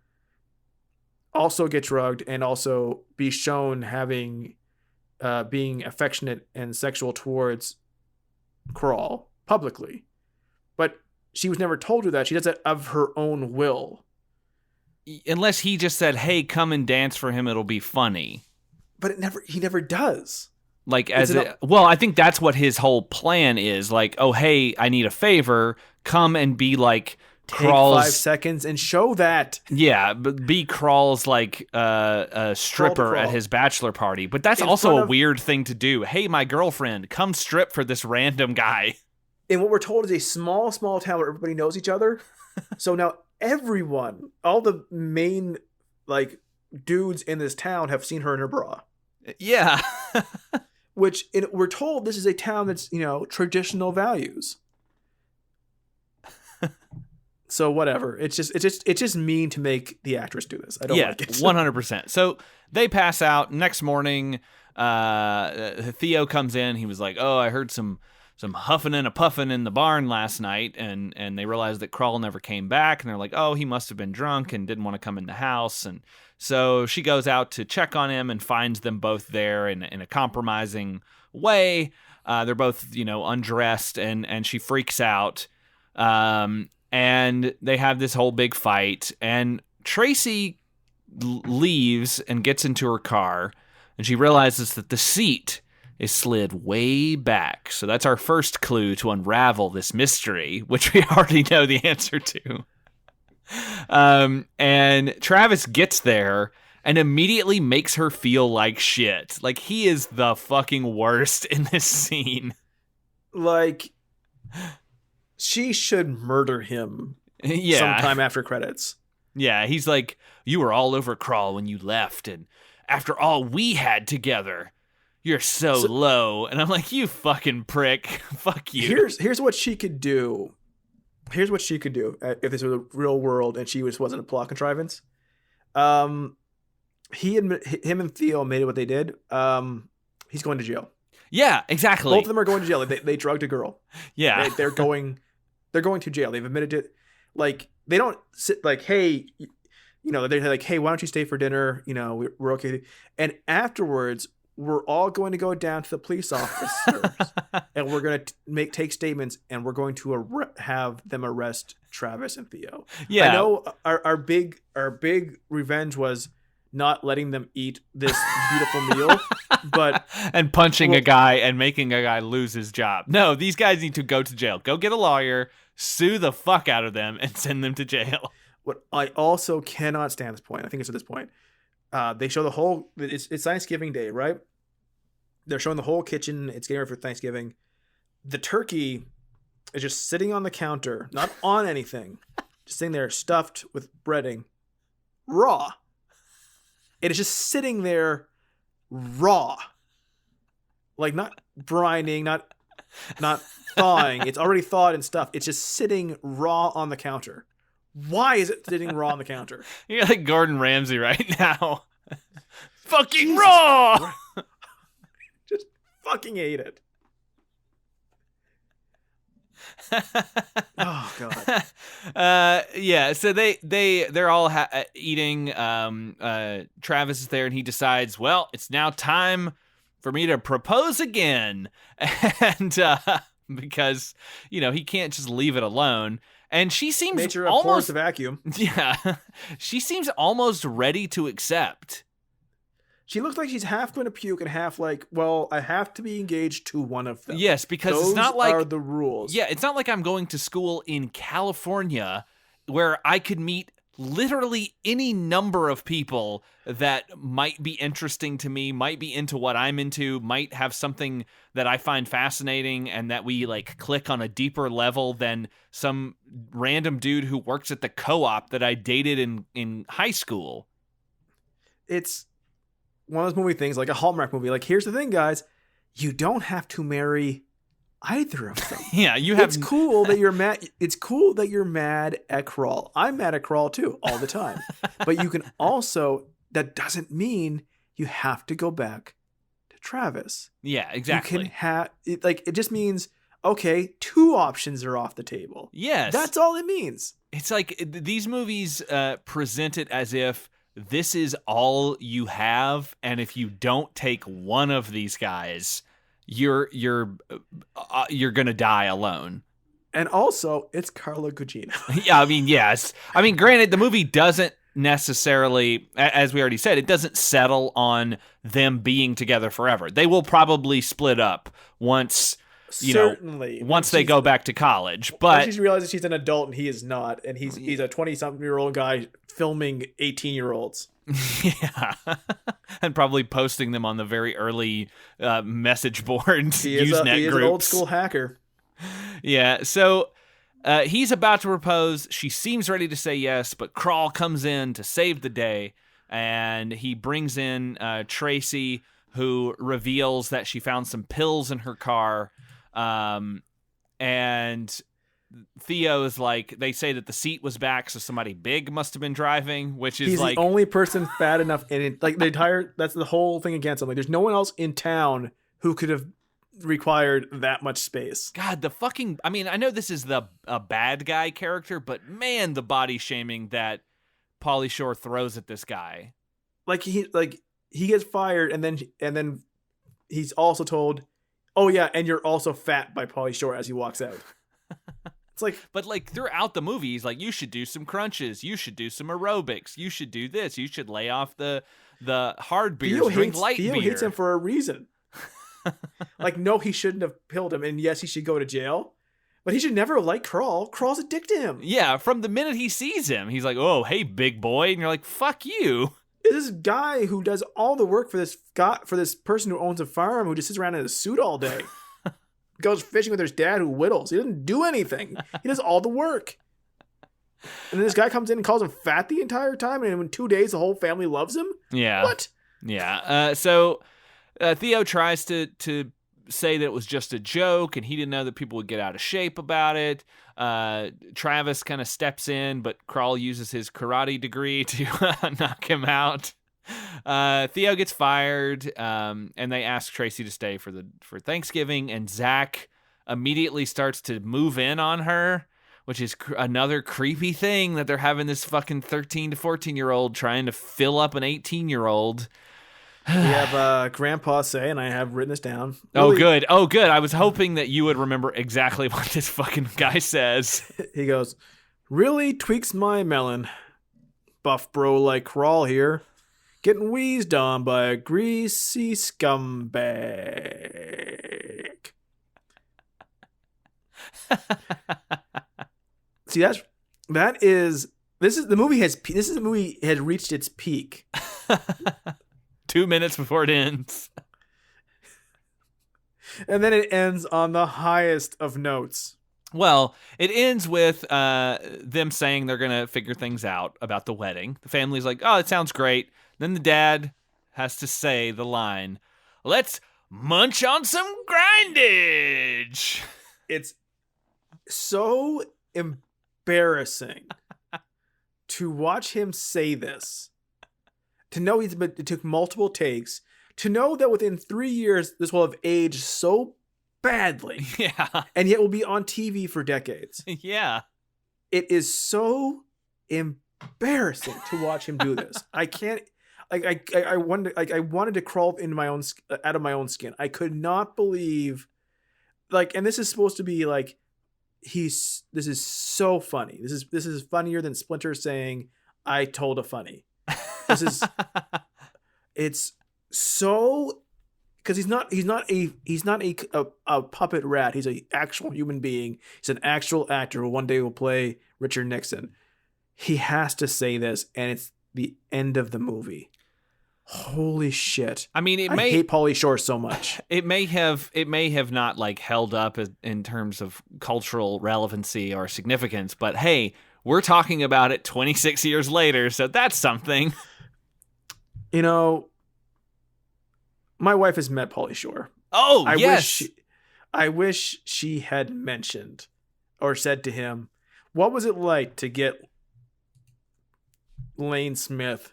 Speaker 2: also get drugged and also be shown having being affectionate and sexual towards Crawl publicly. But she was never told to do that. She does it of her own will.
Speaker 3: Unless he just said, hey, come and dance for him, it'll be funny.
Speaker 2: But he never does.
Speaker 3: Like, I think that's what his whole plan is. Like, oh, hey, I need a favor. Come and be like Crawl's.
Speaker 2: Take 5 seconds and show that.
Speaker 3: Yeah, but be Crawl's like a stripper at his bachelor party. But that's also a weird thing to do. Hey, my girlfriend, come strip for this random guy.
Speaker 2: And what we're told is a small town where everybody knows each other. So now everyone, all the main like dudes in this town have seen her in her bra.
Speaker 3: Yeah.
Speaker 2: We're told this is a town that's, traditional values. So whatever. It's just mean to make the actress do this. I don't like it.
Speaker 3: 100%. So they pass out. Next morning, Theo comes in. He was like, oh, I heard some huffing and a puffing in the barn last night, and they realized that Crawl never came back, and they're like, oh, he must have been drunk and didn't want to come in the house. And so she goes out to check on him and finds them both there in a compromising way. They're both, undressed, and she freaks out. And they have this whole big fight, and Tracy leaves and gets into her car, and she realizes that the seat is slid way back. So that's our first clue to unravel this mystery, which we already know the answer to. And Travis gets there and immediately makes her feel like shit. Like, he is the fucking worst in this scene.
Speaker 2: Like, she should murder him sometime after credits.
Speaker 3: Yeah, he's like, you were all over Crawl when you left, and after all we had together, you're so low. And I'm like, you fucking prick. Fuck you.
Speaker 2: Here's what she could do. Here's what she could do if this was a real world and she wasn't a plot contrivance. Him and Theo admitted what they did. He's going to jail.
Speaker 3: Yeah, exactly.
Speaker 2: Both of them are going to jail. They drugged a girl.
Speaker 3: Yeah.
Speaker 2: They're going to jail. They've admitted it. Like, they don't sit like, hey, they're like, hey, why don't you stay for dinner? We're okay. And afterwards, we're all going to go down to the police officers and we're going to take statements, and we're going to have them arrest Travis and Theo.
Speaker 3: Yeah.
Speaker 2: I know our big revenge was not letting them eat this beautiful meal, but
Speaker 3: and punching a guy and making a guy lose his job. No, these guys need to go to jail. Go get a lawyer, sue the fuck out of them, and send them to jail.
Speaker 2: What I also cannot stand this point, I think it's at this point, they show the whole, it's Thanksgiving Day, right? They're showing the whole kitchen. It's getting ready for Thanksgiving. The turkey is just sitting on the counter, not on anything, just sitting there stuffed with breading, raw. It is just sitting there raw. Like, not brining, not thawing. It's already thawed and stuffed. It's just sitting raw on the counter. Why is it sitting raw on the counter?
Speaker 3: You're like Gordon Ramsay right now. Fucking Jesus. Raw!
Speaker 2: Just fucking ate it. Oh god.
Speaker 3: Yeah, so they're all eating. Travis is there, and he decides, well, it's now time for me to propose again. And because he can't just leave it alone. And she seems
Speaker 2: nature
Speaker 3: almost
Speaker 2: abhors the vacuum.
Speaker 3: Yeah, she seems almost ready to accept.
Speaker 2: She looks like she's half going to puke and half like, well, I have to be engaged to one of them.
Speaker 3: Yes, because
Speaker 2: those
Speaker 3: it's not like
Speaker 2: are the rules.
Speaker 3: Yeah, it's not like I'm going to school in California where I could meet literally any number of people that might be interesting to me, might be into what I'm into, might have something that I find fascinating, and that we like click on a deeper level than some random dude who works at the co-op that I dated in high school.
Speaker 2: It's one of those movie things, like a Hallmark movie. Like, here's the thing, guys. You don't have to marry either of them.
Speaker 3: Yeah, you have.
Speaker 2: It's cool that you're mad. It's cool that you're mad at Crawl. I'm mad at Crawl too, all the time. But you can also, that doesn't mean you have to go back to Travis.
Speaker 3: Yeah, exactly.
Speaker 2: You can have, it just means, okay, two options are off the table.
Speaker 3: Yes.
Speaker 2: That's all it means.
Speaker 3: It's like these movies present it as if this is all you have, and if you don't take one of these guys, you're gonna die alone.
Speaker 2: And also, it's Carla Gugino.
Speaker 3: Yeah, I mean, yes. I mean, granted, the movie doesn't necessarily, as we already said, it doesn't settle on them being together forever. They will probably split up once, once they go back to college. But
Speaker 2: she realizes she's an adult and he is not, and he's a 20-something-year-old guy filming 18-year-olds.
Speaker 3: Yeah, and probably posting them on the very early message boards.
Speaker 2: He is an old school hacker.
Speaker 3: Yeah, so he's about to propose. She seems ready to say yes, but Crawl comes in to save the day, and he brings in Tracy, who reveals that she found some pills in her car. And Theo is like, they say that the seat was back, so somebody big must have been driving, which is
Speaker 2: he's
Speaker 3: like
Speaker 2: the only person fat enough in it. Like, that's the whole thing against him. Like, there's no one else in town who could have required that much space.
Speaker 3: God, I mean, I know this is a bad guy character, but man, the body shaming that Pauly Shore throws at this guy.
Speaker 2: Like, he gets fired, and then he's also told, oh yeah, and you're also fat, by Pauly Shore as he walks out. It's like,
Speaker 3: but like throughout the movie, he's like, you should do some crunches, you should do some aerobics, you should do this, you should lay off the hard beers, drink light beer.
Speaker 2: Theo hates him for a reason. Like, no, he shouldn't have killed him, and yes, he should go to jail, but he should never like Crawl. Crawl's a dick to him.
Speaker 3: Yeah, from the minute he sees him, he's like, oh, hey, big boy, and you're like, fuck you.
Speaker 2: This guy who does all the work for this person who owns a farm, who just sits around in a suit all day. Goes fishing with his dad who whittles. He doesn't do anything. He does all the work. And then this guy comes in and calls him fat the entire time, and in 2 days the whole family loves him.
Speaker 3: Yeah.
Speaker 2: What?
Speaker 3: Yeah. So Theo tries to say that it was just a joke, and he didn't know that people would get out of shape about it. Travis kind of steps in, but Krull uses his karate degree to knock him out. Theo gets fired, and they ask Tracy to stay for Thanksgiving, and Zach immediately starts to move in on her, which is another creepy thing that they're having this fucking 13 to 14-year-old trying to fill up an 18-year-old.
Speaker 2: We have Grandpa say, and I have written this down.
Speaker 3: Really, oh, good. I was hoping that you would remember exactly what this fucking guy says.
Speaker 2: He goes, really tweaks my melon. Buff bro like Krull here. Getting wheezed on by a greasy scumbag. See, this is the movie has reached its peak.
Speaker 3: 2 minutes before it ends.
Speaker 2: And then it ends on the highest of notes.
Speaker 3: Well, it ends with them saying they're going to figure things out about the wedding. The family's like, oh, it sounds great. Then the dad has to say the line, let's munch on some grindage.
Speaker 2: It's so embarrassing to watch him say this. To know it took multiple takes. To know that within 3 years, this will have aged so badly.
Speaker 3: Yeah.
Speaker 2: And yet will be on TV for decades.
Speaker 3: Yeah.
Speaker 2: It is so embarrassing to watch him do this. I can't. I wanted to crawl into my own out of my own skin. I could not believe, and this is supposed to be like, this is so funny. This is funnier than Splinter saying, "I told a funny." It's so, because he's not a puppet rat. He's an actual human being. He's an actual actor who one day will play Richard Nixon. He has to say this, and it's the end of the movie. Holy shit!
Speaker 3: I mean,
Speaker 2: I hate Pauly Shore so much.
Speaker 3: It may have not held up in terms of cultural relevancy or significance, but hey, we're talking about it 26 years later, so that's something.
Speaker 2: You know, my wife has met Pauly Shore.
Speaker 3: Oh, yes.
Speaker 2: I wish she had mentioned or said to him, what was it like to get Lane Smith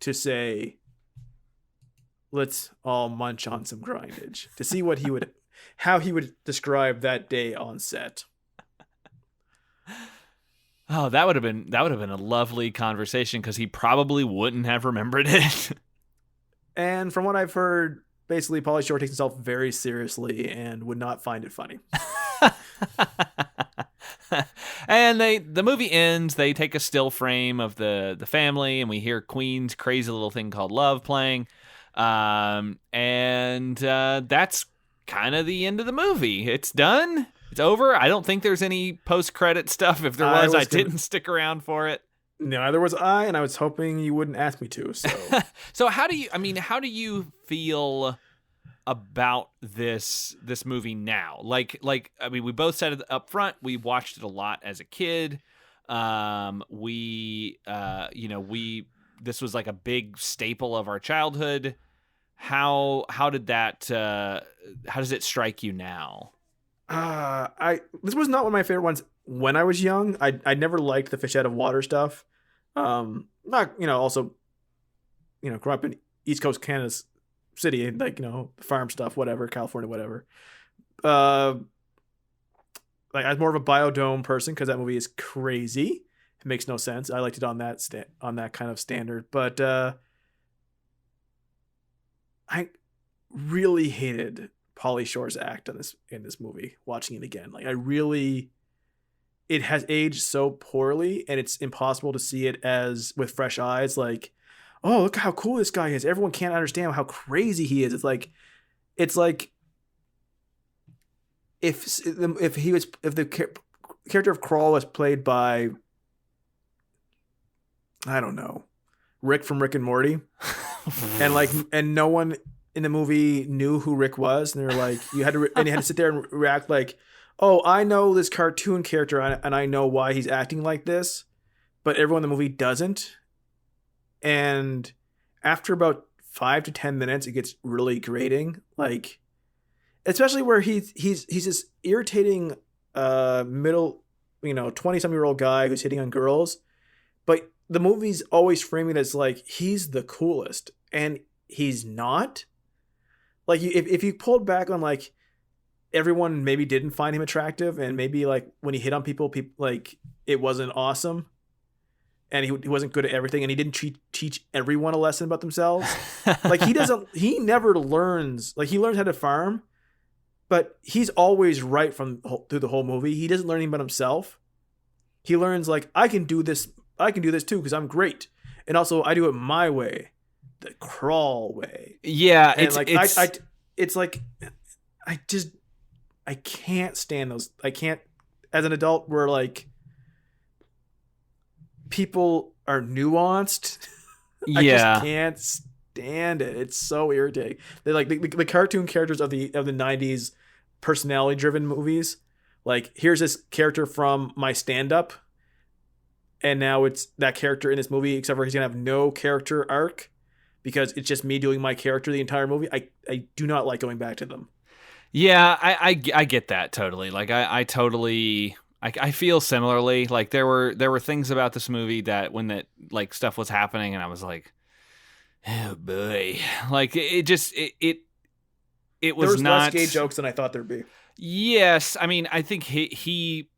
Speaker 2: to say, let's all munch on some grindage, to see how he would describe that day on set.
Speaker 3: Oh, that would have been a lovely conversation, because he probably wouldn't have remembered it.
Speaker 2: And from what I've heard, basically Pauly Shore takes himself very seriously and would not find it funny.
Speaker 3: And the movie ends. They take a still frame of the family, and we hear Queen's crazy little thing called Love playing. And that's kind of the end of the movie. It's done. It's over. I don't think there's any post-credit stuff. If there was, I didn't stick around for it.
Speaker 2: Neither was I, and I was hoping you wouldn't ask me to. So,
Speaker 3: so how do you feel about this movie now? Like I mean, we both said it up front. We watched it a lot as a kid. This was like a big staple of our childhood. How does it strike you now?
Speaker 2: This was not one of my favorite ones when I was young. I never liked the fish out of water stuff. Also, grew up in East Coast Canada's city, and farm stuff, whatever, California, whatever. I was more of a Biodome person because that movie is crazy. It makes no sense. I liked it on that kind of standard, but I really hated Pauly Shore's act in this movie. Watching it again, it has aged so poorly, and it's impossible to see it as with fresh eyes. Like, oh, look how cool this guy is. Everyone can't understand how crazy he is. It's like if the character of Krull was played by, I don't know, Rick from Rick and Morty, and no one in the movie knew who Rick was, and they're like, you had to sit there and react like, oh, I know this cartoon character, and I know why he's acting like this. but everyone in the movie doesn't. And after about 5 to 10 minutes, it gets really grating. Like, especially where he's this irritating middle, 20-some-year-old guy who's hitting on girls. But the movie's always framing it as like he's the coolest, and he's not. Like, if you pulled back on like everyone maybe didn't find him attractive, and maybe like when he hit on people like it wasn't awesome, and he wasn't good at everything, and he didn't teach everyone a lesson about themselves. Like, he never learns. Like, he learns how to farm, but he's always right through the whole movie. He doesn't learn anything about himself. He learns like, I can do this too because I'm great, and also I do it my way, the crawl way.
Speaker 3: Yeah,
Speaker 2: and it's like I can't stand those. I can't, as an adult, where like people are nuanced. I just can't stand it. It's so irritating. They like the cartoon characters of the 90s personality driven movies. Like, here's this character from my stand up, and now it's that character in this movie, except for he's gonna have no character arc because it's just me doing my character the entire movie. I do not like going back to them.
Speaker 3: Yeah, I get that totally. Like, I totally I feel similarly. Like, there were things about this movie that when that like stuff was happening, and I was like, oh boy, like it was
Speaker 2: there was
Speaker 3: not
Speaker 2: less gay jokes than I thought there'd be.
Speaker 3: Yes, I mean, I think he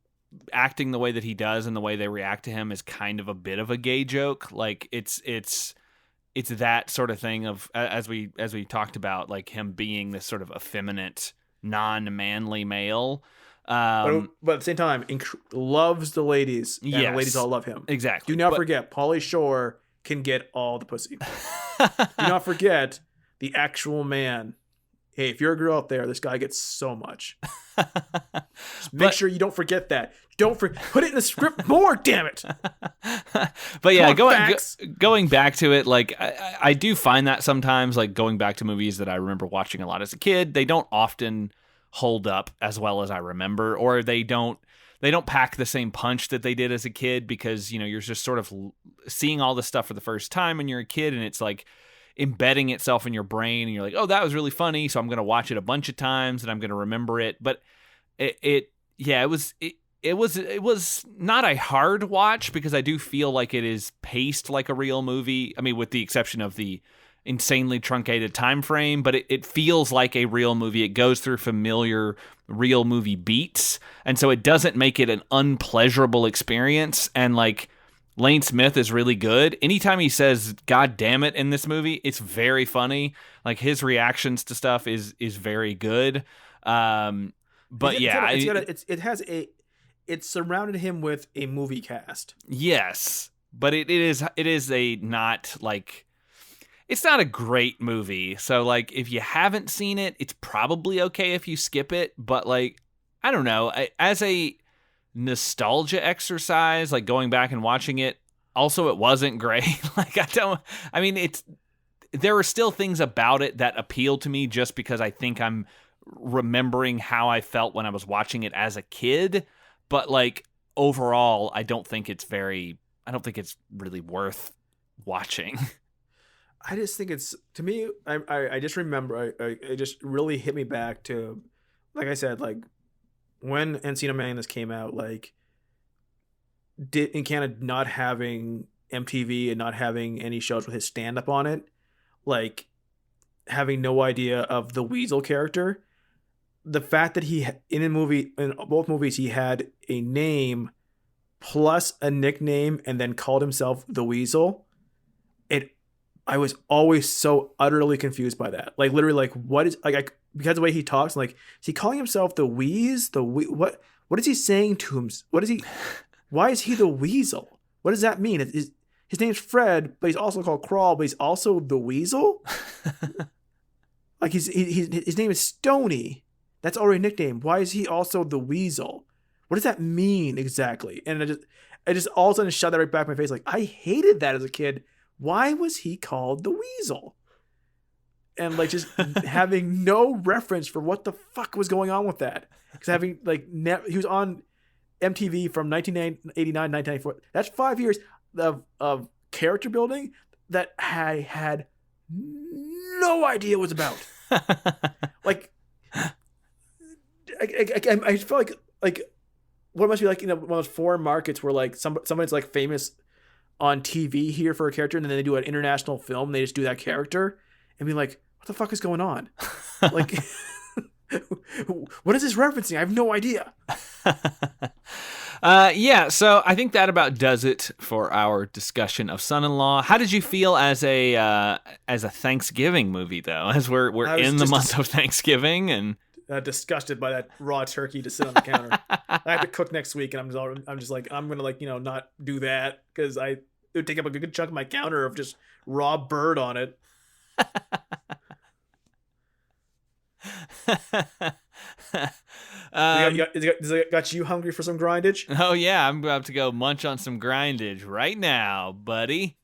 Speaker 3: acting the way that he does and the way they react to him is kind of a bit of a gay joke. Like, it's that sort of thing of, as we talked about, like him being this sort of effeminate, non-manly male.
Speaker 2: But at the same time, loves the ladies, and the ladies all love him.
Speaker 3: Exactly.
Speaker 2: Do not forget, Pauly Shore can get all the pussy. Do not forget the actual man. Hey, if you're a girl out there, this guy gets so much. Make sure you don't forget that. Put it in the script more, damn it.
Speaker 3: But yeah, going back to it, like I do find that sometimes, like going back to movies that I remember watching a lot as a kid, they don't often hold up as well as I remember, or they don't pack the same punch that they did as a kid, because you're just sort of seeing all this stuff for the first time when you're a kid, and it's like embedding itself in your brain, and you're like, oh, that was really funny, so I'm going to watch it a bunch of times and I'm going to remember it. But it was not a hard watch, because I do feel like it is paced like a real movie. I mean, with the exception of the insanely truncated time frame, but it feels like a real movie. It goes through familiar real movie beats, and so it doesn't make it an unpleasurable experience. And like, Lane Smith is really good. Anytime he says "God damn it" in this movie, it's very funny. Like, his reactions to stuff is very good. But
Speaker 2: it's surrounded him with a movie cast.
Speaker 3: Yes, but it is it's not a great movie. So like, if you haven't seen it, it's probably okay if you skip it. But like, I don't know, as a nostalgia exercise, like going back and watching it, also it wasn't great. Like, there were still things about it that appealed to me, just because I think I'm remembering how I felt when I was watching it as a kid. But like, overall, I don't think it's really worth watching.
Speaker 2: I just think it's, to me, I just remember, it just really hit me back to, like I said, like when Encino Man came out, like in Canada, not having MTV and not having any shows with his stand-up on it, like having no idea of the Weasel character, the fact that in both movies, he had a name plus a nickname and then called himself the Weasel. I was always so utterly confused by that. Like, literally, like, what is, like, because of the way he talks, like, is he calling himself the Wheeze? What is he saying to him? Why is he the Weasel? What does that mean? His name's Fred, but he's also called Crawl, but he's also the Weasel? Like, his name is Stony. That's already a nickname. Why is he also the Weasel? What does that mean exactly? And I just all of a sudden shoved that right back in my face. Like, I hated that as a kid. Why was he called the Weasel? And like, just having no reference for what the fuck was going on with that. Because he was on MTV from 1989 to 1994. That's 5 years. of character building that I had no idea was about. Like, I feel like what it must be like, one of those foreign markets where like somebody's like famous on TV here for a character, and then they do an international film, and they just do that character, and be like, what the fuck is going on? Like, what is this referencing? I have no idea.
Speaker 3: Yeah, so I think that about does it for our discussion of Son-in-Law. How did you feel as a Thanksgiving movie, though? As we're in the month of Thanksgiving, and
Speaker 2: disgusted by that raw turkey to sit on the counter. I have to cook next week, and I'm just like, I'm gonna not do that because it would take up a good chunk of my counter of just raw bird on it. Does it got you hungry for some grindage?
Speaker 3: Oh yeah, I'm about to go munch on some grindage right now, buddy.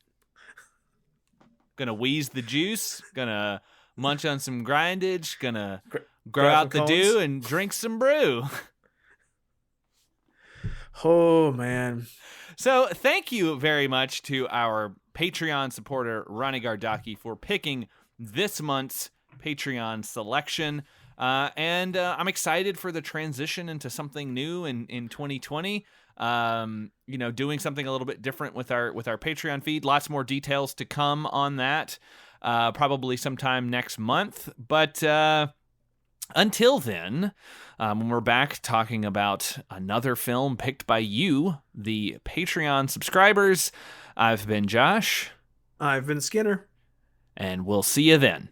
Speaker 3: Gonna wheeze the juice, gonna munch on some grindage, gonna grow out the dew and drink some brew.
Speaker 2: Oh man.
Speaker 3: So thank you very much to our Patreon supporter Ronnie Gardaki for picking this month's Patreon selection. And I'm excited for the transition into something new in 2020. Doing something a little bit different with our Patreon feed. Lots more details to come on that, probably sometime next month. But until then, when we're back talking about another film picked by you, the Patreon subscribers, I've been Josh.
Speaker 2: I've been Skinner.
Speaker 3: And we'll see you then.